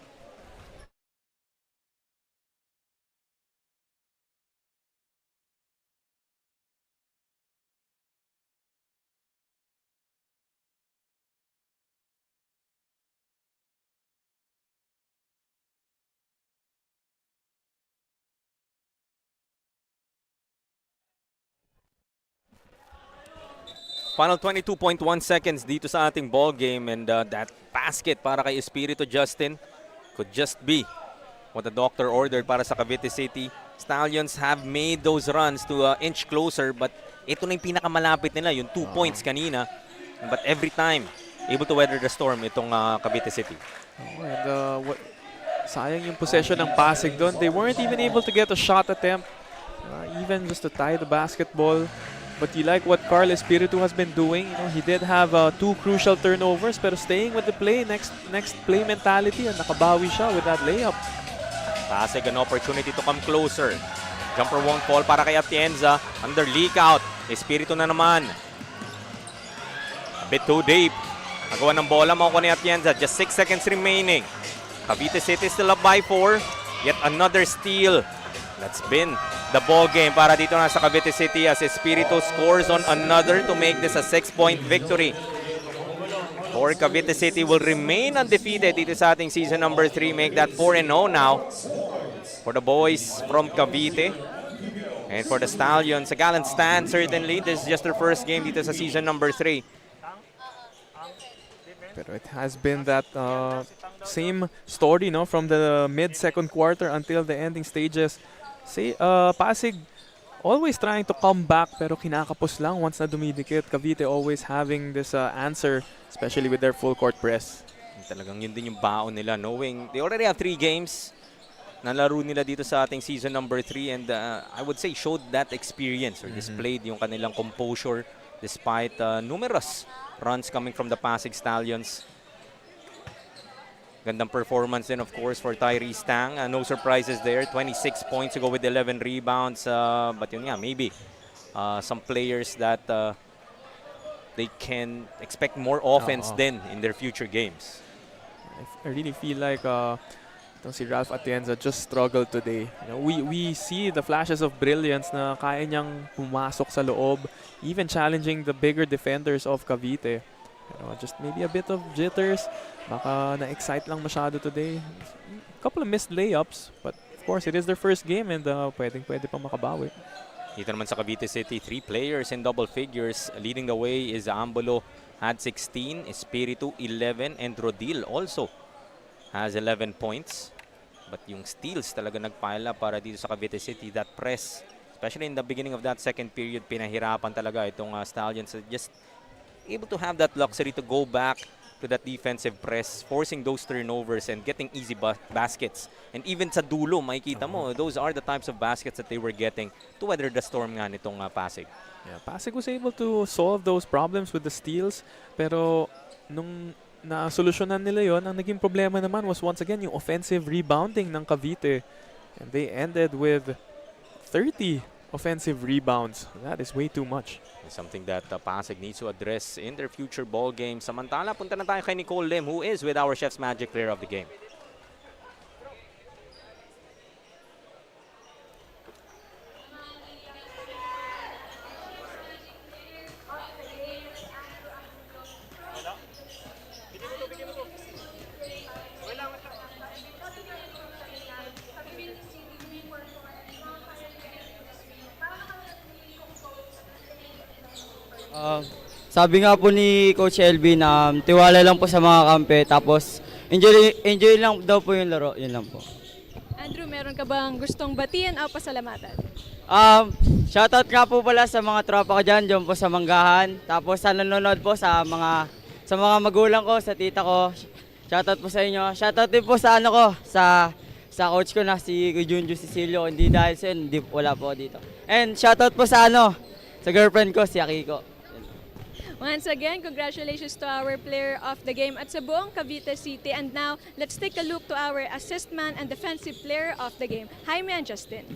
Final 22.1 seconds dito sa ating ball game, and that basket para kay Espiritu Justin could just be what the doctor ordered para sa Cavite City. Stallions have made those runs to inch closer, but ito na yung pinakamalapit nila, yung 2 points kanina. But every time, able to weather the storm itong Cavite City. Oh, and sayang yung possession ng Pasig doon. They weren't even able to get a shot attempt, even just to tie the basketball. But you like what Carl Espiritu has been doing. You know, he did have 2 crucial turnovers, pero staying with the play, next play mentality, and nakabawi siya with that layup. Pasig an opportunity to come closer. Jumper won't fall para kay Atienza. Under leak out. Espiritu na naman. A bit too deep. Nagawa ng bola, makuha ni Atienza. Just 6 seconds remaining. Cavite City still up by 4. Yet another steal. That's been the ball game para dito na sa Cavite City as Espiritu scores on another to make this a 6-point victory. For Cavite City will remain undefeated dito sa ating season number 3. Make that 4-0 now for the boys from Cavite. And for the Stallions, a gallant stand certainly. This is just their first game dito sa season number 3. Pero it has been that same story, no, from the mid-second quarter until the ending stages. Pasig always trying to come back pero kinakapos lang once na dumidikit. Cavite always having this answer, especially with their full court press. Talagang yun din yung baon nila, knowing they already have 3 games na laro nila dito sa ating season number 3, and I would say showed that experience or displayed yung kanilang composure despite numerous runs coming from the Pasig Stallions. Gandang performance din, of course, for Tyrese Tang. No surprises there. 26 points to go with 11 rebounds. But yun nga, maybe some players that they can expect more offense then in their future games. I really feel like Itong si Ralph Atienza just struggled today. You know, we see the flashes of brilliance na kaya niyang pumasok sa loob, even challenging the bigger defenders of Cavite. You know, just maybe a bit of jitters. Baka na-excite lang masyado today. A couple of missed layups, but of course, it is their first game and pwede pang makabawi. Dito naman sa Cavite City, 3 players in double figures. Leading the way is Ambolo, had 16, Espiritu 11, and Rodil also has 11 points. But yung steals talaga nagpile up para dito sa Cavite City. That press, especially in the beginning of that second period, pinahirapan talaga itong Stallions. Just able to have that luxury to go back to that defensive press, forcing those turnovers and getting easy baskets. And even sa dulo, makikita mo, those are the types of baskets that they were getting to weather the storm nga nitong Pasig. Yeah, Pasig was able to solve those problems with the steals, pero nung na-solusyonan nila yon, ang naging problema naman was once again yung offensive rebounding ng Cavite. And they ended with 30 offensive rebounds. That is way too much. It's something that Pasig needs to address in their future ball games. Samantala, punta na tayo kay Nicole Lim, who is with our Chef's Magic Player of the Game. Sabi nga po ni Coach LB na tiwala lang po sa mga kampe, tapos enjoy lang daw po yung laro, yun lang po. Andrew, meron ka bang gustong batiin o pasalamatan? Shoutout nga po pala sa mga tropa ko dyan po sa Manggahan, tapos sa nanonood po sa mga magulang ko, sa tita ko. Shoutout po sa inyo. Shoutout din po sa sa coach ko na si Junju Cecilio, hindi dahil sa yun, wala po dito. And shoutout po sa sa girlfriend ko, si Akiko. Once again, congratulations to our player of the game at sa buong Cavite City. And now, let's take a look to our assist man and defensive player of the game, Jaime and Justin.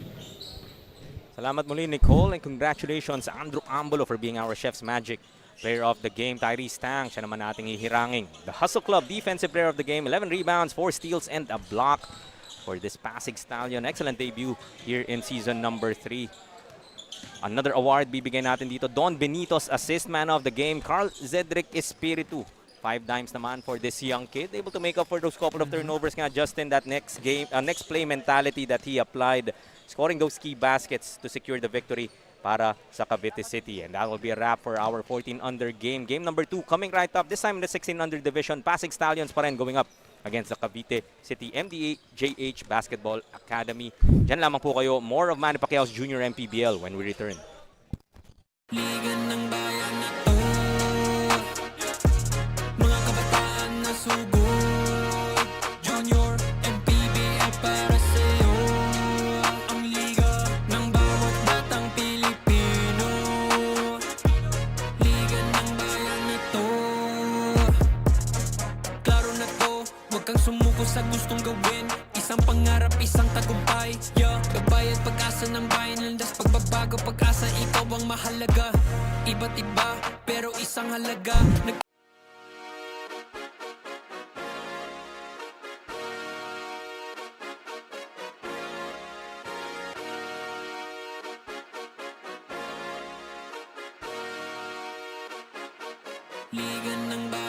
Salamat muli, Nicole, and congratulations Andrew Ambolo for being our Chef's Magic Player of the Game. Tyrese Tang, siya naman nating hihirangin. The Hustle Club Defensive Player of the Game, 11 rebounds, 4 steals, and a block for this PASIG Stallion. Excellent debut here in season number 3. Another award bibigyan natin dito. Don Benitos, Assist Man of the Game. Carl Zedric Espiritu, 5 dimes naman for this young kid. Able to make up for those couple of turnovers nga Justin, that next play mentality that he applied. Scoring those key baskets to secure the victory para sa Cavite City. And that will be a wrap for our 14 under game. Game number 2 coming right up. This time in the 16 under division. PASIG Stallions pa rin going up against the Cavite City MTJH Basketball Academy. Diyan lamang po kayo. More of Manny Pacquiao's Junior MPBL when we return. Liga ng bayan na to, mga kabataan na sugod, Junior MPBL para sa'yo. Ang liga ng bawat batang Pilipino, liga ng bayan na to. Klaro na to, huwag kang sumuko sa gustong gawin. Isang pangarap, isang tagumpay, yeah. Gabay at pag-asa ng bayan, landas pagbabago, pag-asa, ikaw ang mahalaga. Iba't iba, pero isang halaga. Liga ng bayan.